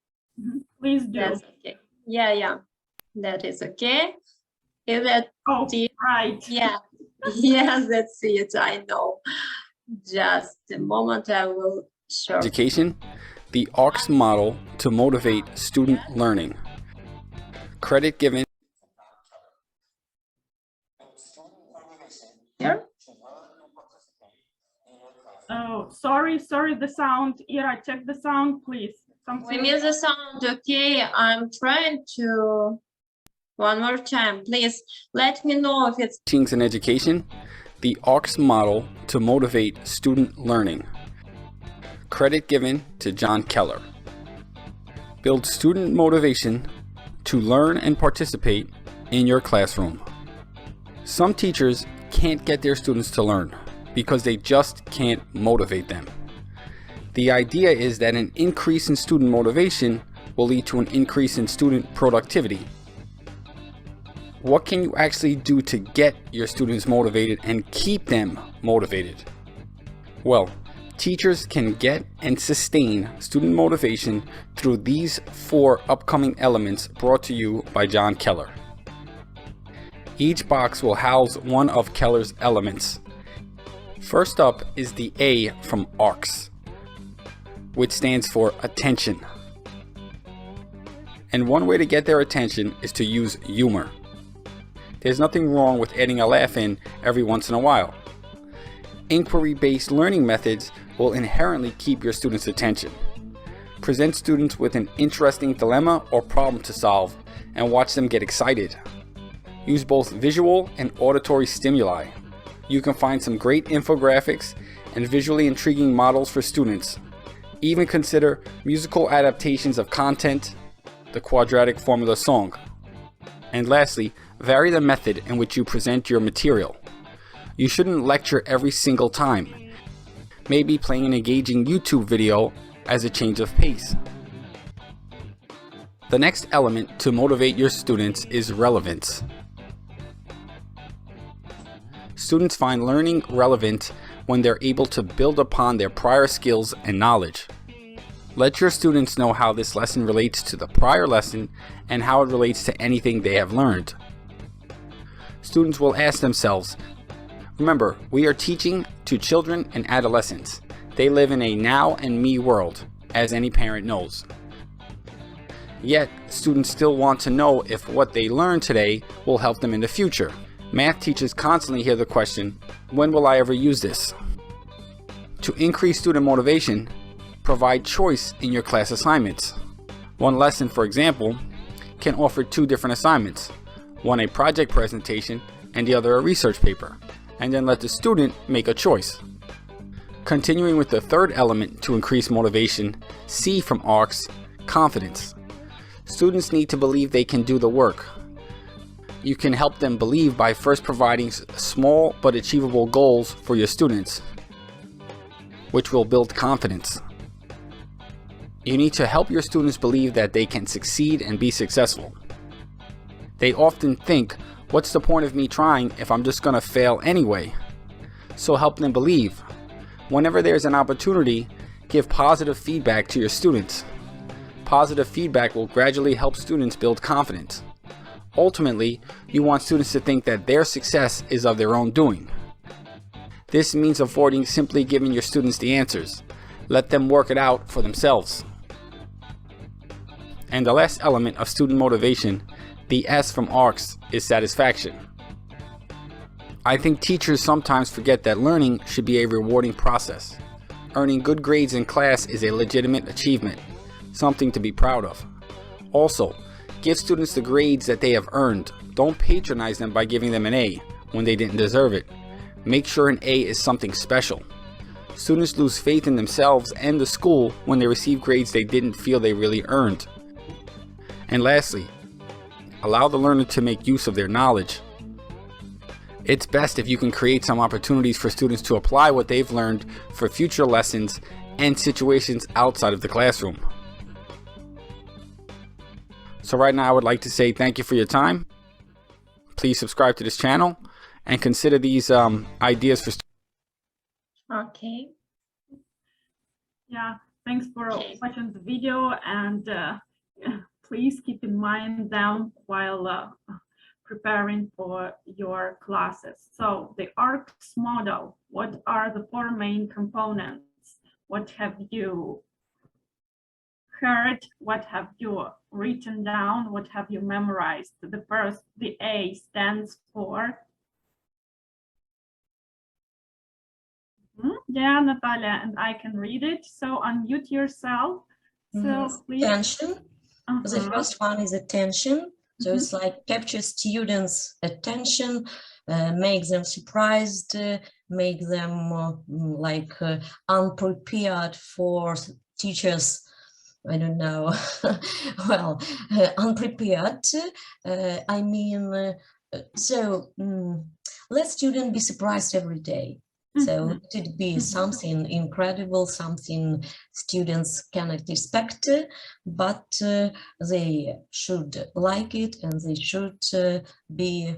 Please do. That's okay. Yeah. That is okay. Is that right? Yeah. Yes, that's it. I know. Just a moment. I will show. Education, the ARCS model to motivate student learning. Credit given. Here? Oh, sorry, the sound. Ira, check the sound, please. We miss the sound. Okay, I'm trying to. One more time, please. Let me know if it's. Teachings and education, the ARCS model to motivate student learning. Credit given to John Keller. Build student motivation to learn and participate in your classroom. Some teachers can't get their students to learn because they just can't motivate them. The idea is that an increase in student motivation will lead to an increase in student productivity. What can you actually do to get your students motivated and keep them motivated? Well, teachers can get and sustain student motivation through these 4 upcoming elements brought to you by John Keller. Each box will house one of Keller's elements. First up is the A from ARCS, which stands for attention. And one way to get their attention is to use humor. There's nothing wrong with adding a laugh in every once in a while. Inquiry-based learning methods will inherently keep your students' attention. Present students with an interesting dilemma or problem to solve and watch them get excited. Use both visual and auditory stimuli. You can find some great infographics and visually intriguing models for students. Even consider musical adaptations of content, the quadratic formula song. And lastly, vary the method in which you present your material. You shouldn't lecture every single time. Maybe playing an engaging YouTube video as a change of pace. The next element to motivate your students is relevance. Students find learning relevant when they're able to build upon their prior skills and knowledge. Let your students know how this lesson relates to the prior lesson and how it relates to anything they have learned. Students will ask themselves, remember, we are teaching to children and adolescents. They live in a now and me world, as any parent knows. Yet, students still want to know if what they learn today will help them in the future. Math teachers constantly hear the question, when will I ever use this? To increase student motivation, provide choice in your class assignments. One lesson, for example, can offer 2 different assignments, one a project presentation and the other a research paper, and then let the student make a choice. Continuing with the third element to increase motivation, C from ARCS, confidence. Students need to believe they can do the work. You can help them believe by first providing small but achievable goals for your students, which will build confidence. You need to help your students believe that they can succeed and be successful. They often think, what's the point of me trying if I'm just going to fail anyway? So help them believe. Whenever there's an opportunity, give positive feedback to your students. Positive feedback will gradually help students build confidence. Ultimately, you want students to think that their success is of their own doing. This means avoiding simply giving your students the answers. Let them work it out for themselves. And the last element of student motivation, the S from ARCS, is satisfaction. I think teachers sometimes forget that learning should be a rewarding process. Earning good grades in class is a legitimate achievement, something to be proud of. Also, give students the grades that they have earned. Don't patronize them by giving them an A when they didn't deserve it. Make sure an A is something special. Students lose faith in themselves and the school when they receive grades they didn't feel they really earned. And lastly, allow the learner to make use of their knowledge. It's best if you can create some opportunities for students to apply what they've learned for future lessons and situations outside of the classroom. So right now I would like to say thank you for your time. Please subscribe to this channel and consider these ideas for students. Okay. Yeah, thanks for watching the video, and please keep in mind them while preparing for your classes. So the ARCS model, what are the 4 main components? What have you heard? What have you written down? What have you memorized? The first, the A stands for? Yeah, Natalia, and I can read it. So unmute yourself. So please. Attention. The first one is attention. So it's like capture students' attention, make them surprised, make them unprepared for teachers. I don't know. Well, unprepared. I mean, let students be surprised every day. So it should be something incredible, something students cannot expect, but they should like it and they should be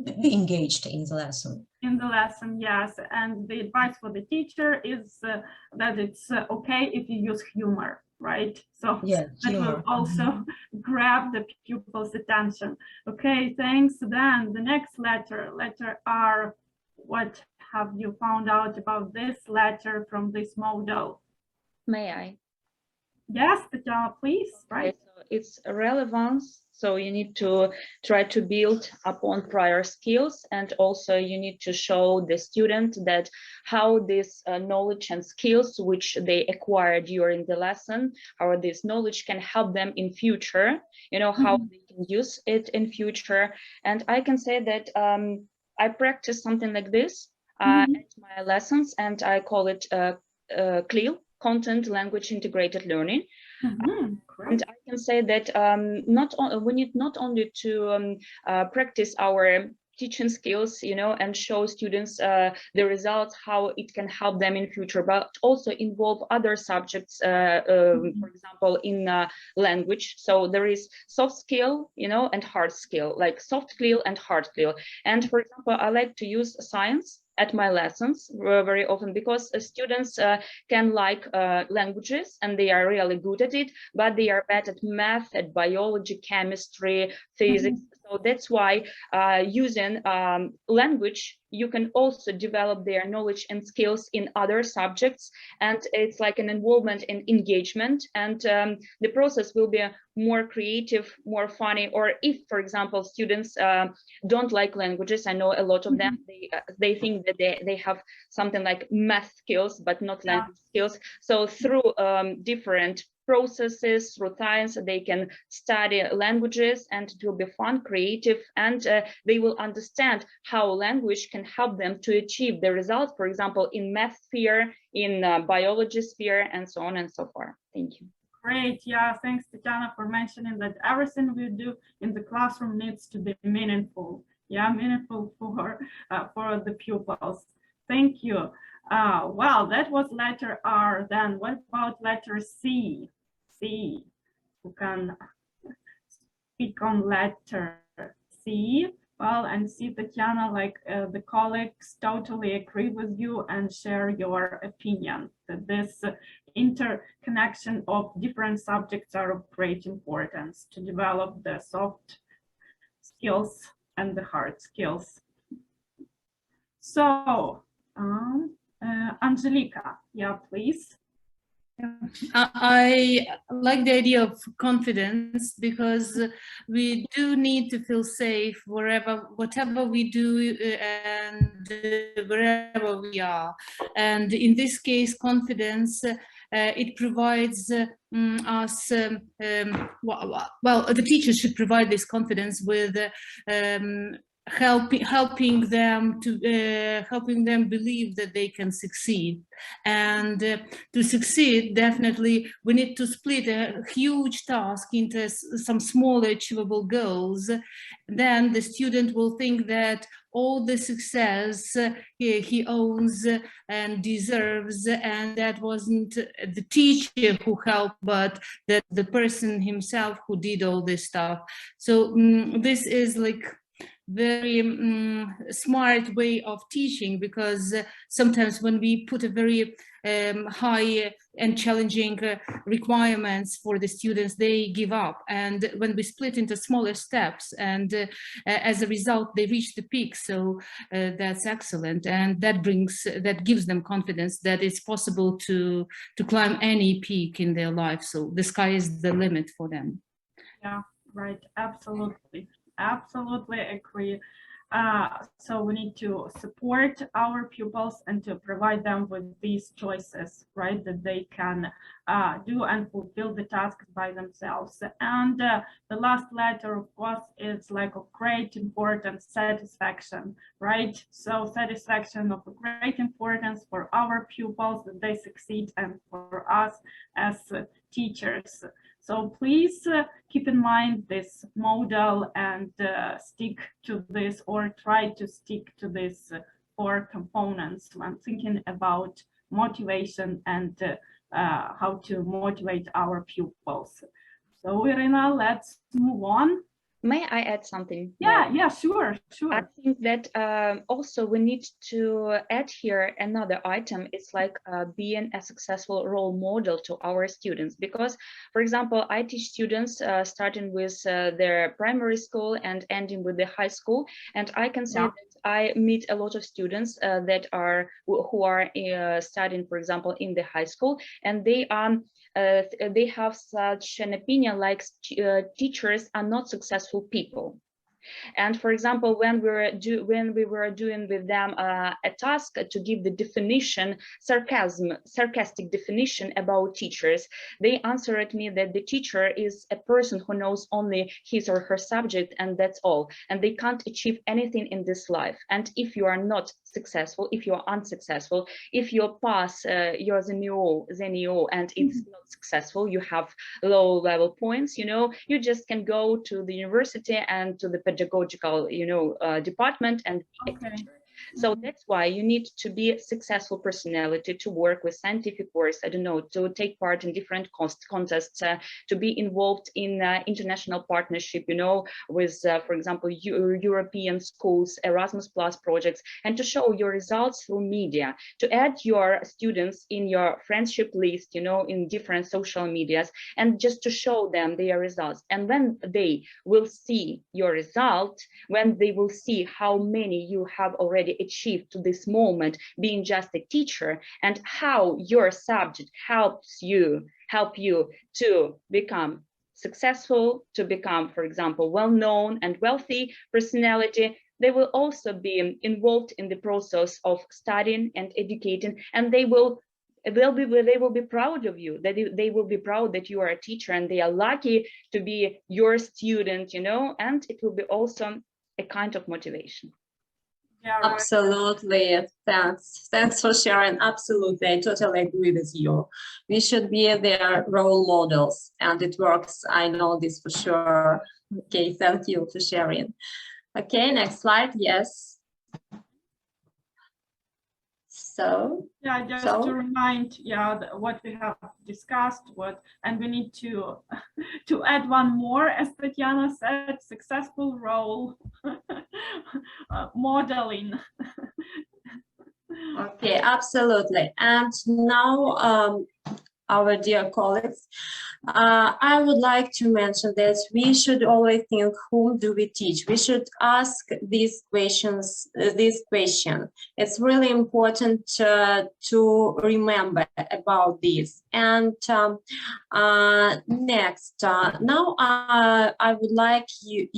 engaged in the lesson. In the lesson, yes. And the advice for the teacher is that it's okay if you use humor, right? So yeah, that will also grab the pupil's attention. Okay, thanks. Then the next letter, letter R. What have you found out about this letter from this model? May I? Yes, Tatiana, please. Right. So it's relevance. So you need to try to build upon prior skills, and also you need to show the student that how this knowledge and skills which they acquired during the lesson, how this knowledge can help them in future, you know, how they can use it in future. And I can say that I practice something like this at my lessons, and I call it CLIL, Content Language Integrated Learning. And I can say that we need not only to practice our teaching skills, you know, and show students the results, how it can help them in future, but also involve other subjects, for example, in language. So there is soft skill, you know, and hard skill, like soft skill and hard skill. And for example, I like to use science at my lessons very often, because students can like languages and they are really good at it, but they are bad at math, at biology, chemistry, physics. So that's why using language, you can also develop their knowledge and skills in other subjects. And it's like an involvement and engagement. And the process will be more creative, more funny. Or if, for example, students don't like languages, I know a lot of them, they think that they have something like math skills, but not language skills. So through different processes, through science, they can study languages, and it will be fun, creative, and they will understand how language can help them to achieve the results, for example, in math sphere, in biology sphere, and so on and so forth. Thank you. Great. Yeah, thanks, Tatiana, for mentioning that everything we do in the classroom needs to be meaningful. Yeah, meaningful for the pupils. Thank you. Well, that was letter R. Then what about letter C? C. Who can speak on letter C? Well, and see, Tatiana, like the colleagues totally agree with you and share your opinion that this interconnection of different subjects are of great importance to develop the soft skills and the hard skills. So, Angelica, yeah, please. I like the idea of confidence because we do need to feel safe whatever we do and wherever we are. And in this case, confidence, it provides us, well, the teachers should provide this confidence with helping them believe that they can succeed. And to succeed, definitely we need to split a huge task into some small achievable goals. Then the student will think that all the success he owns and deserves, and that wasn't the teacher who helped, but that the person himself who did all this stuff. So this is like very smart way of teaching, because sometimes when we put a very high and challenging requirements for the students, they give up. And when we split into smaller steps, and as a result they reach the peak, so that's excellent, and that gives them confidence that it's possible to climb any peak in their life. So the sky is the limit for them. Yeah, right, absolutely. Absolutely agree. So we need to support our pupils and to provide them with these choices, right, that they can do and fulfill the tasks by themselves. And the last letter, of course, is like of great importance, satisfaction, right? So satisfaction of great importance for our pupils that they succeed, and for us as teachers. So please keep in mind this model and stick to this, or try to stick to these 4 components when thinking about motivation and how to motivate our pupils. So Iryna, let's move on. May I add something? Yeah, sure. I think that also we need to add here another item. It's like being a successful role model to our students. Because, for example, I teach students starting with their primary school and ending with the high school. And I can say that I meet a lot of students that are who are studying, for example, in the high school, and they have such an opinion like teachers are not successful people. And for example, when we were doing with them a task to give the definition, sarcastic definition about teachers, they answered me that the teacher is a person who knows only his or her subject, and that's all, and they can't achieve anything in this life. And if you are not successful, if you are unsuccessful, if you pass your ZNEO and it's not successful, you have low level points, you just can go to the university and to the pedagogical department and be a teacher. So that's why you need to be a successful personality to work with scientific works, I don't know, to take part in different contests, to be involved in international partnership, with, for example, European schools, Erasmus Plus projects, and to show your results through media, to add your students in your friendship list, in different social medias, and just to show them their results. And when they will see your result, when they will see how many you have already achieved to this moment being just a teacher, and how your subject help you to become successful, to become, for example, well-known and wealthy personality, they will also be involved in the process of studying and educating, and they will be proud of you, that they will be proud that you are a teacher, and they are lucky to be your student, and it will be also a kind of motivation. Yeah, absolutely. Thanks for sharing. Absolutely, I totally agree with you. We should be their role models, and it works. I know this for sure. Okay, thank you for sharing. Okay, next slide. Yes. So yeah, just to remind, what we have discussed, and we need to add one more, as Tatiana said, successful role modeling. Okay, absolutely. And now our dear colleagues, I would like to mention that we should always think, whom do we teach? We should ask these questions, this question. It's really important to remember about this. And next, now I would like you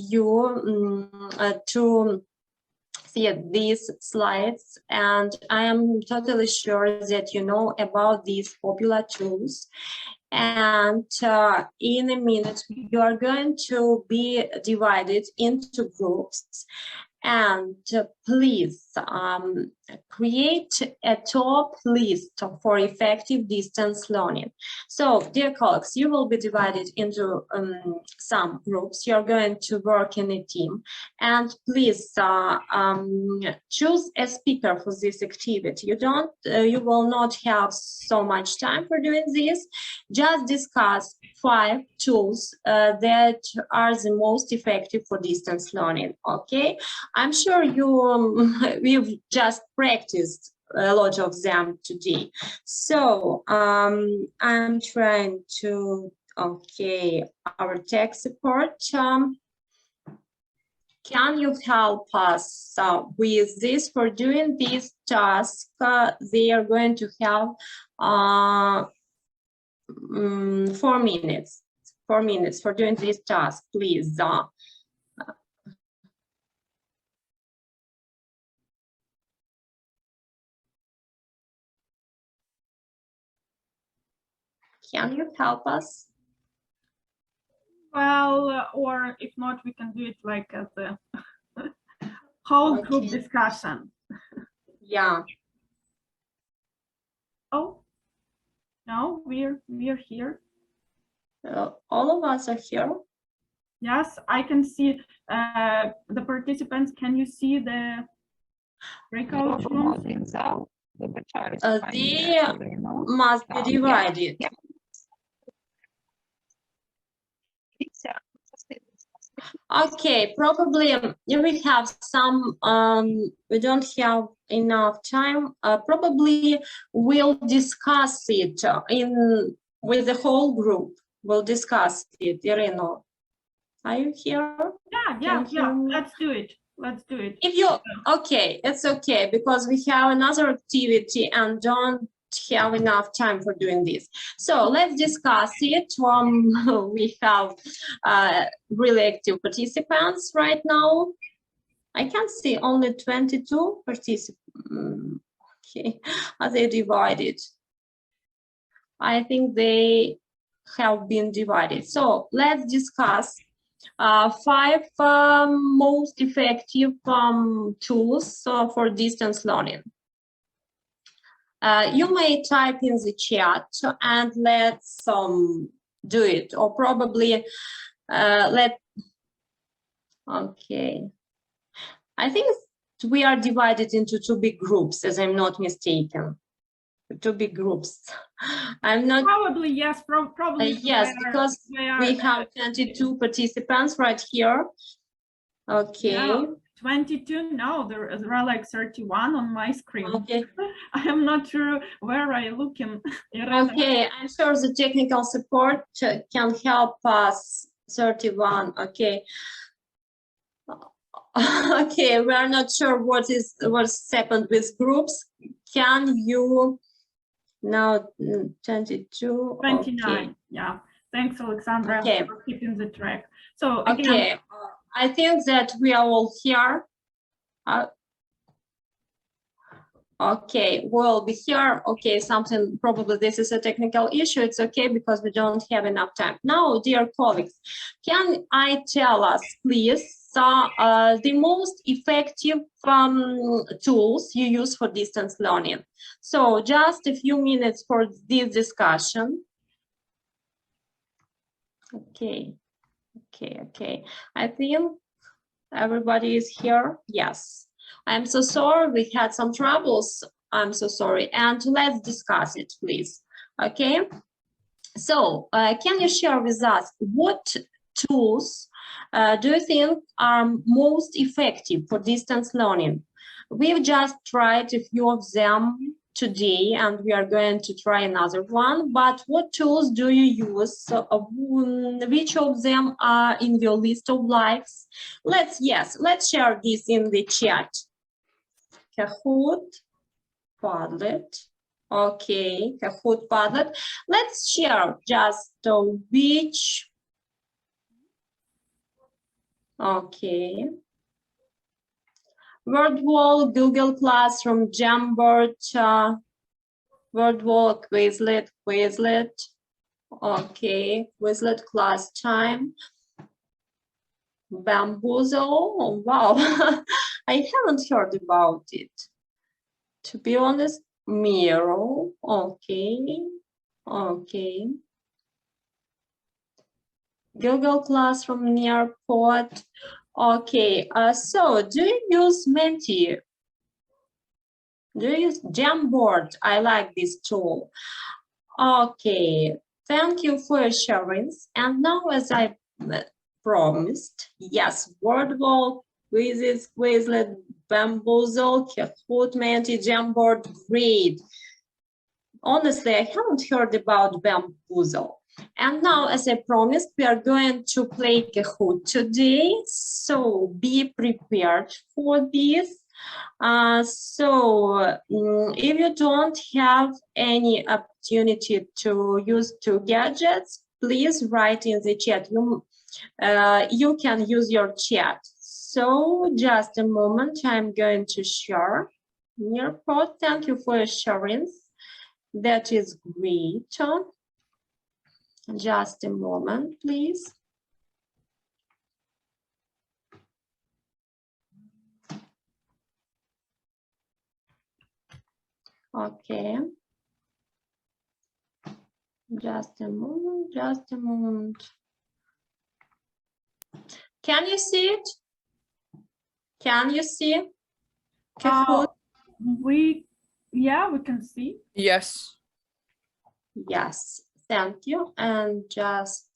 to see these slides, and I am totally sure that you know about these popular tools. And in a minute, you are going to be divided into groups. And please create a top list for effective distance learning. So, dear colleagues, you will be divided into some groups. You're going to work in a team. And please choose a speaker for this activity. You will not have so much time for doing this. Just discuss 5 tools that are the most effective for distance learning. Okay, I'm sure you've just practiced a lot of them today. So I'm trying to, okay, our tech support. Can you help us with this? For doing this task, they are going to have 4 minutes. 4 minutes for doing this task, please. Can you help us? Well, or if not, we can do it like as a whole group discussion. Yeah. Oh, no, we're here. All of us are here. Yes, I can see the participants. Can you see the breakout rooms? They must be divided. Okay, probably we have some, we don't have enough time. Probably we'll discuss it with the whole group. We'll discuss it. Iryna, are you here? Yeah. Let's do it. Let's do it. If you, okay, it's okay, because we have another activity and don't have enough time for doing this. So let's discuss it. We have really active participants right now. I can see only 22 participants. Okay, are they divided? I think they have been divided. So let's discuss 5 most effective tools for distance learning. You may type in the chat and let's do it, or probably okay. I think we are divided into 2 big groups, as I'm not mistaken. 2 big groups. I'm not. Probably yes. Probably yes, because we have 22 participants right here. Okay. Yeah, 22. No, there are like 31 on my screen. Okay. I am not sure where I looking. Okay, I'm sure the technical support can help us. 31. Okay. Okay, we are not sure what's happened with groups. Can you now 22? 29. Okay. Yeah. Thanks, Alexandra, okay. for keeping the track. So again, okay, I think that we are all here. Okay, we'll be here. Okay, something, probably this is a technical issue. It's okay because we don't have enough time. Now, dear colleagues, can I tell us, please, the most effective tools you use for distance learning? So just a few minutes for this discussion. Okay. I think everybody is here. Yes. I'm so sorry, we had some troubles. I'm so sorry. And let's discuss it, please. Okay. So can you share with us what tools do you think are most effective for distance learning? We've just tried a few of them today, and we are going to try another one. But what tools do you use? Which of them are in your list of likes? Let's share this in the chat. Kahoot, Padlet. Okay, Kahoot, Padlet. Let's share just which. Okay. WordWall, Google Classroom, Jamboard, WordWall, Quizlet. Okay, Quizlet class time. Bamboozle, oh, wow. I haven't heard about it. To be honest, Miro, okay. Google Classroom, Nearpod. Okay, so do you use Menti? Do you use Jamboard? I like this tool. Okay, thank you for sharing. And now, as I promised, yes, WordWall, Quizzes, Quizlet, Bamboozle, Kahoot, Menti, Jamboard, great. Honestly, I haven't heard about Bamboozle. And now, as I promised, we are going to play Kahoot today. So be prepared for this. If you don't have any opportunity to use two gadgets, please write in the chat. You can use your chat. So just a moment, I'm going to share Nearpod. Thank you for sharing. That is great. Just a moment, please. Okay. Just a moment. Can you see it? Can you see? We can see. Yes. Yes, thank you. And just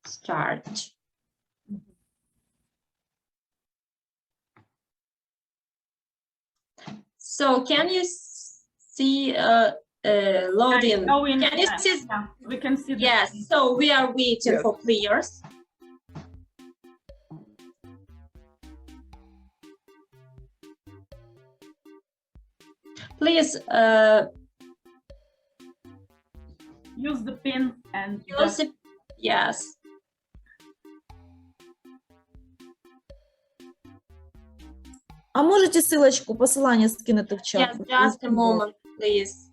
start. So can you see loading? Can you see? Yeah, we can see. Yes, so we are waiting for players. Please use the pin and use it. Yes. А можете ссылочку, посылание скинути в чат? Yes, just a moment, please.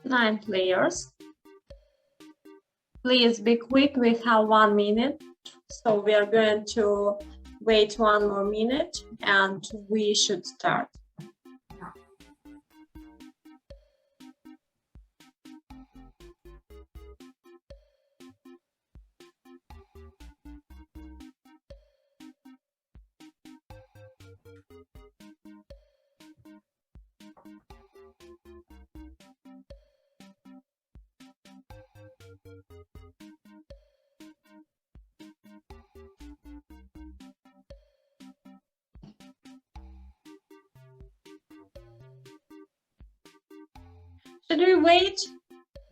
Nine players. Please be quick, we have 1 minute. So we are going to wait 1 more minute and we should start. Should we wait?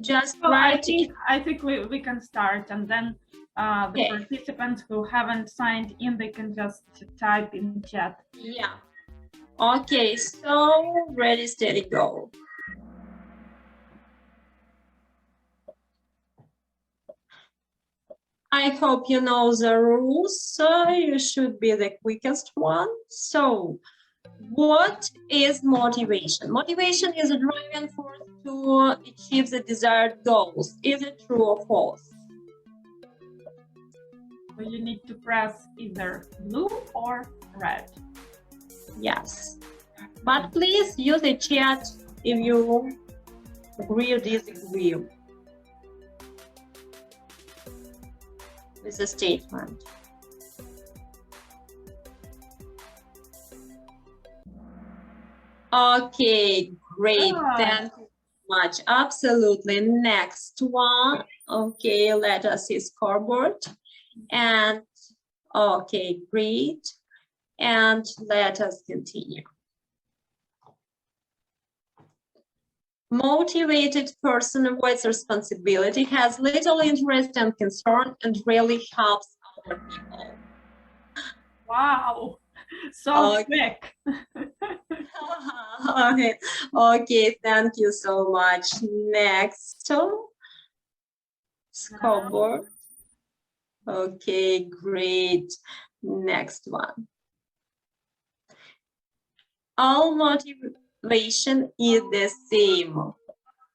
Just write. I think we can start, and then the participants who haven't signed in, they can just type in chat. Yeah. Okay, so ready, steady, go. I hope you know the rules, so you should be the quickest one. So, what is motivation? Motivation is a driving force to achieve the desired goals. Is it true or false? So you need to press either blue or red. Yes. But please use the chat if you agree or disagree with the statement. Okay, great. Thank you so much. Absolutely. Next one. Okay, let us see scoreboard. And okay, great. And let us continue. Motivated person avoids responsibility, has little interest and concern, and rarely helps other people. Wow, so quick. Okay. Okay, thank you so much. Next, scoreboard. Okay, great. Next one. All motivation is the same.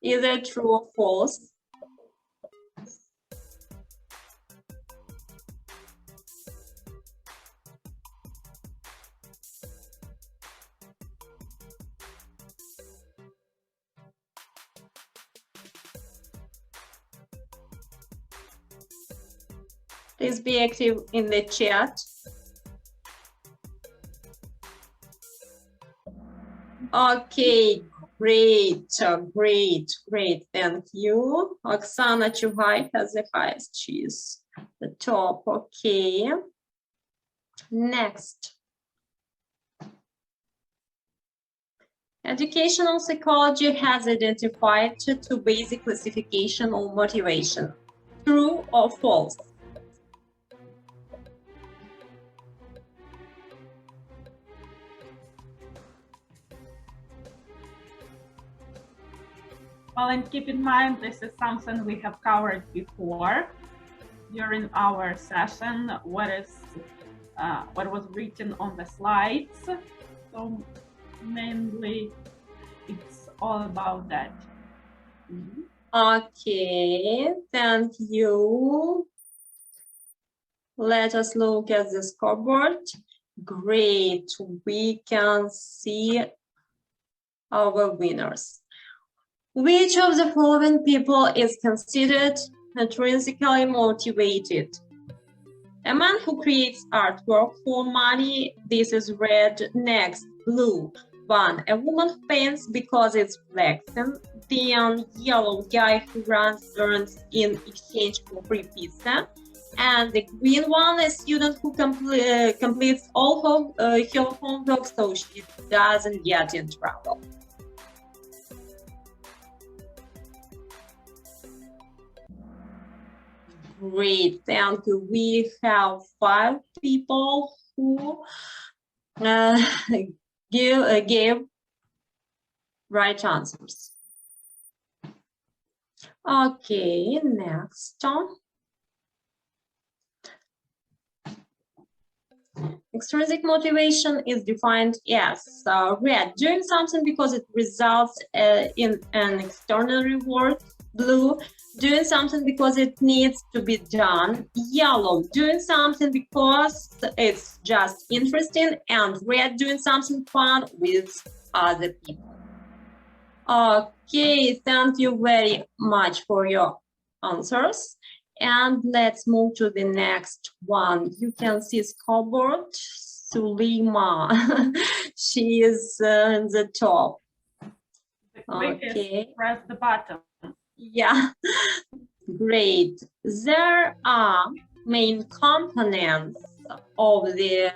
Is it true or false? Please be active in the chat. Okay, great, great, thank you. Oksana Chuvai has the highest, she's the top, okay. Next. Educational psychology has identified two basic classification of motivation. True or false? Well, and keep in mind, this is something we have covered before during our session. What was written on the slides. So mainly, it's all about that. Okay, thank you. Let us look at the scoreboard. Great, we can see our winners. Which of the following people is considered intrinsically motivated? A man who creates artwork for money, this is red. Next, blue. 1. A woman who paints because it's relaxing. Then yellow guy who runs errands in exchange for free pizza. And the green one, a student who completes all her homework so she doesn't get in trouble. Great, thank you. We have 5 people who gave right answers. Okay, next. Extrinsic motivation is defined as red, doing something because it results in an external reward. Blue, doing something because it needs to be done. Yellow, doing something because it's just interesting. And red, doing something fun with other people. Okay, thank you very much for your answers. And let's move to the next one. You can see scoreboard. Sulima, she is in the top. The quickest, okay. Press the button. Yeah, great. There are main components of the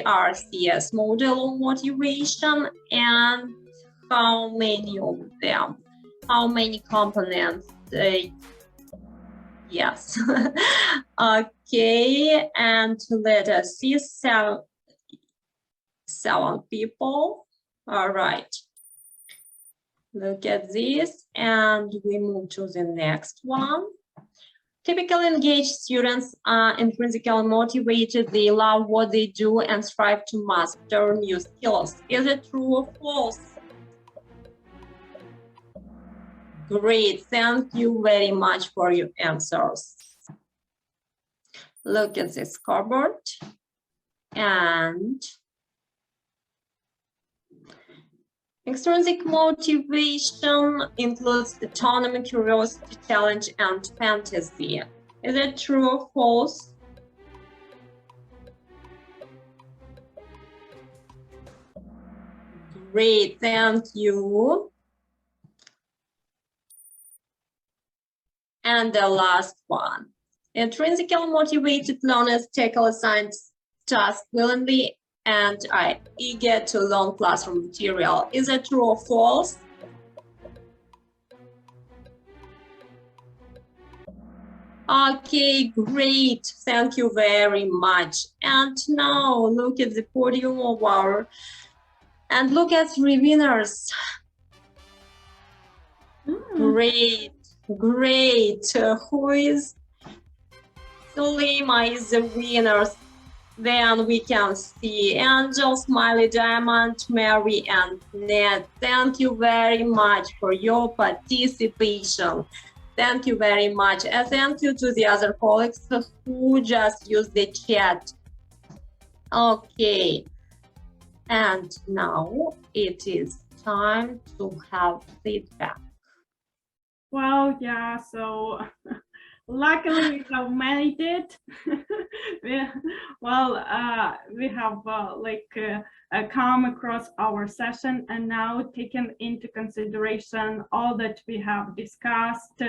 ARCS model of motivation, and how many of them? How many components? Yes. Okay, and let us see. 7 people. All right. Look at this, and we move to the next one. Typically engaged students are intrinsically motivated. They love what they do and strive to master new skills. Is it true or false? Great, thank you very much for your answers. Look at the scoreboard. And extrinsic motivation includes autonomy, curiosity, challenge, and fantasy. Is it true or false? Great, thank you. And the last one. Intrinsically motivated learners tackle assigned tasks willingly and are eager to learn classroom material. Is it true or false? Okay, great. Thank you very much. And now look at the podium of our, and look at 3 winners. Great, great. Who is? Sulima is the winner. Then we can see Angel, Smiley, Diamond, Mary, and Ned. Thank you very much for your participation. Thank you very much. And thank you to the other colleagues who just used the chat. Okay. And now it is time to have feedback. Well, yeah, so luckily we have made it. we have come across our session and now taken into consideration all that we have discussed.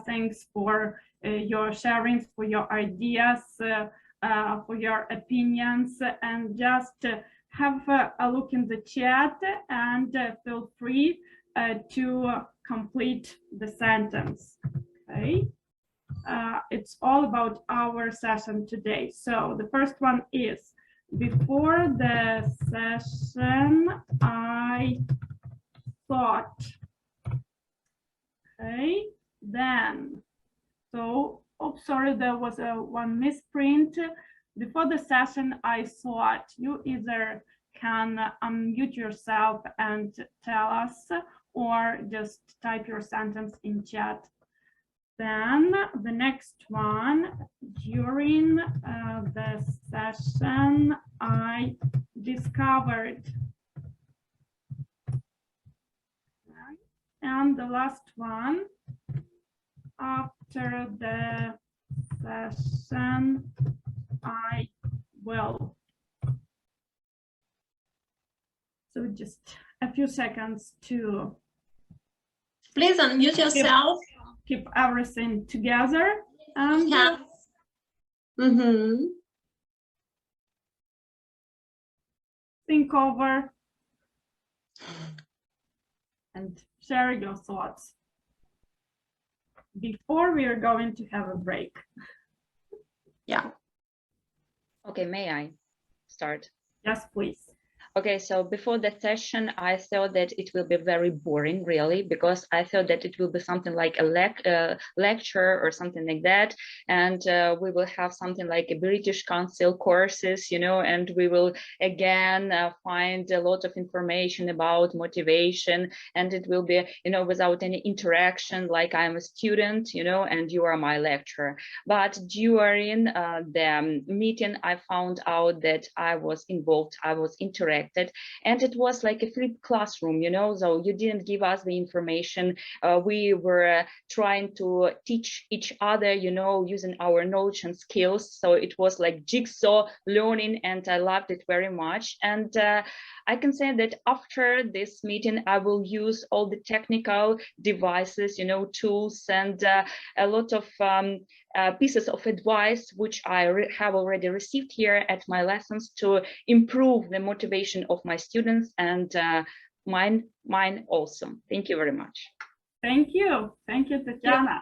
Thanks for your sharings, for your ideas, for your opinions, and just have a look in the chat and feel free to complete the sentence. Okay. It's all about our session today. So the first one is, before the session, I thought. Okay, then, so, oh, sorry, there was one misprint. Before the session, I thought. You either can unmute yourself and tell us, or just type your sentence in chat. Then the next one, during the session, I discovered. And the last one, after the session, I will. So just a few seconds to. Please unmute yourself. Keep everything together. And yes. Think over and share your thoughts before we are going to have a break. Yeah. Okay, may I start? Yes, please. Okay, so before the session, I thought that it will be very boring, really, because I thought that it will be something like a lecture or something like that. And we will have something like a British Council courses, you know, and we will again find a lot of information about motivation. And it will be, you know, without any interaction, like I'm a student, you know, and you are my lecturer. But during the meeting, I found out that I was involved, I was interacting. And it was like a flipped classroom, you know, so you didn't give us the information. We were trying to teach each other, you know, using our knowledge and skills. So it was like jigsaw learning, and I loved it very much. And I can say that after this meeting, I will use all the technical devices, you know, tools, and a lot of pieces of advice which I have already received here at my lessons to improve the motivation of my students and mine also. Thank you very much. Thank you, Tatiana.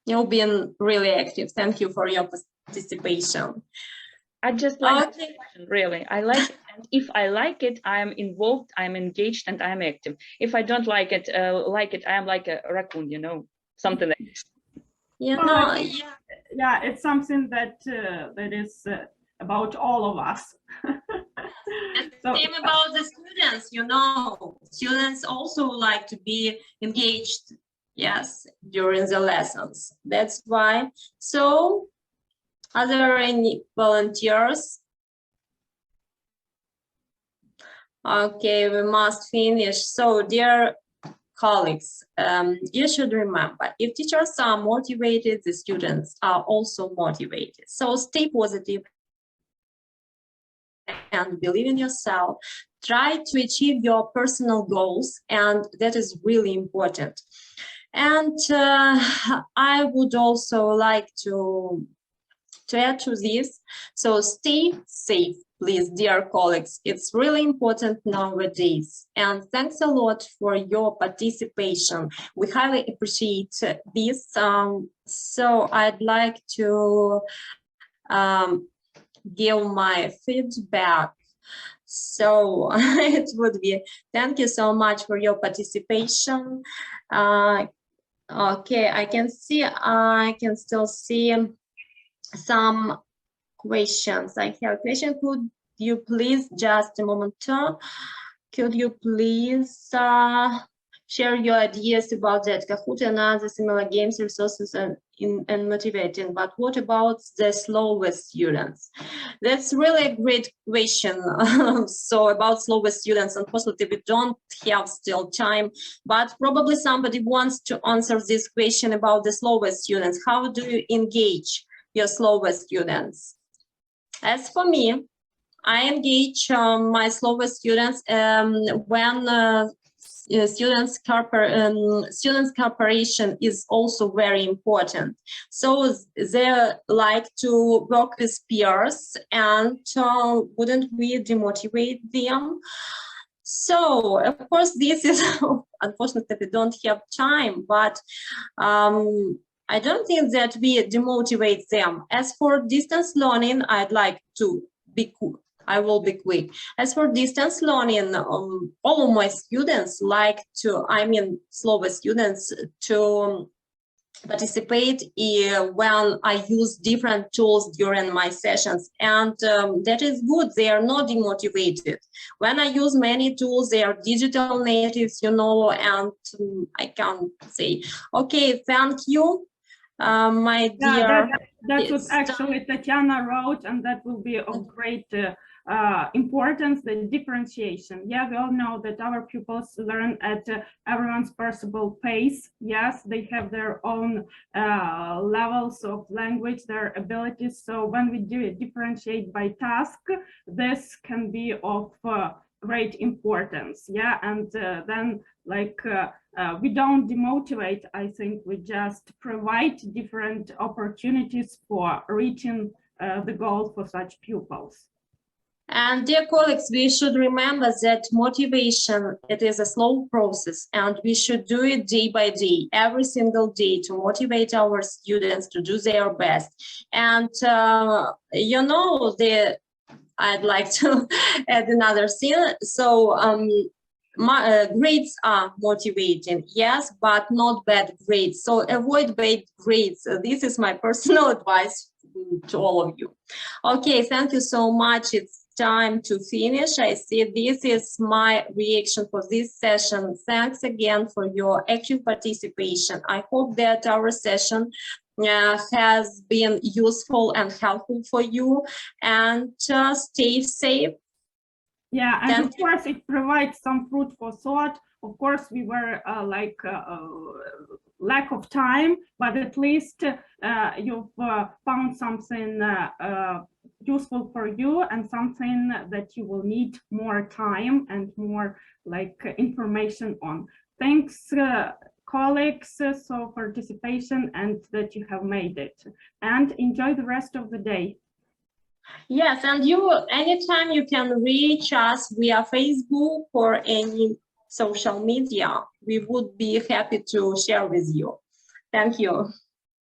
You've been really active. Thank you for your participation. I just like Okay. really. I like it, and if I like it, I am involved, I'm engaged, and I am active. If I don't like it, I am like a raccoon, you know, something like. Yeah, it's something that that is about all of us. So, same about the students, you know, students also like to be engaged, yes, during the lessons. That's why. So, are there any volunteers? Okay, we must finish. So, dear colleagues, you should remember, if teachers are motivated, the students are also motivated. So stay positive and believe in yourself. Try to achieve your personal goals, and that is really important. And I would also like to add to this, so stay safe, please, dear colleagues. It's really important nowadays. And thanks a lot for your participation. We highly appreciate this. So I'd like to give my feedback. So it would be, thank you so much for your participation. Okay, I can still see some questions. I have a question. Could you please, just a moment, could you please share your ideas about that? Kahoot and other similar games, resources, and motivating. But what about the slowest students? That's really a great question. So about slowest students, unfortunately, we don't have still time, but probably somebody wants to answer this question about the slowest students. How do you engage your slowest students? As for me, I engage my slowest students when students' cooperation is also very important. So they like to work with peers, and wouldn't we demotivate them? So, of course, this is, unfortunately, we don't have time, but I don't think that we demotivate them. As for distance learning, I'd like to be cool. I will be quick. As for distance learning, all of my students like to, slower students, to participate when I use different tools during my sessions, and that is good. They are not demotivated. When I use many tools, they are digital natives, you know, and I can say, okay, thank you, my dear. That's what actually Tatiana wrote, and that will be of great importance, the differentiation. Yeah, we all know that our pupils learn at everyone's possible pace. Yes, they have their own levels of language, their abilities. So when we do differentiate by task, this can be of great importance. Yeah, and then like we don't demotivate. I think we just provide different opportunities for reaching the goal for such pupils. And dear colleagues, we should remember that motivation, it is a slow process, and we should do it day by day, every single day, to motivate our students to do their best. And you know, I'd like to add another thing. So grades are motivating, yes, but not bad grades. So avoid bad grades. This is my personal advice to all of you. Okay, thank you so much. It's time to finish. I see this is my reaction for this session. Thanks again for your active participation. I hope that our session has been useful and helpful for you, and stay safe. Yeah, and of course it provides some food for thought. Of course, we were lack of time, but at least you've found something useful for you, and something that you will need more time and more information on. Thanks, colleagues, for participation and that you have made it. And enjoy the rest of the day. Yes, and anytime you can reach us via Facebook or any social media. We would be happy to share with you. Thank you.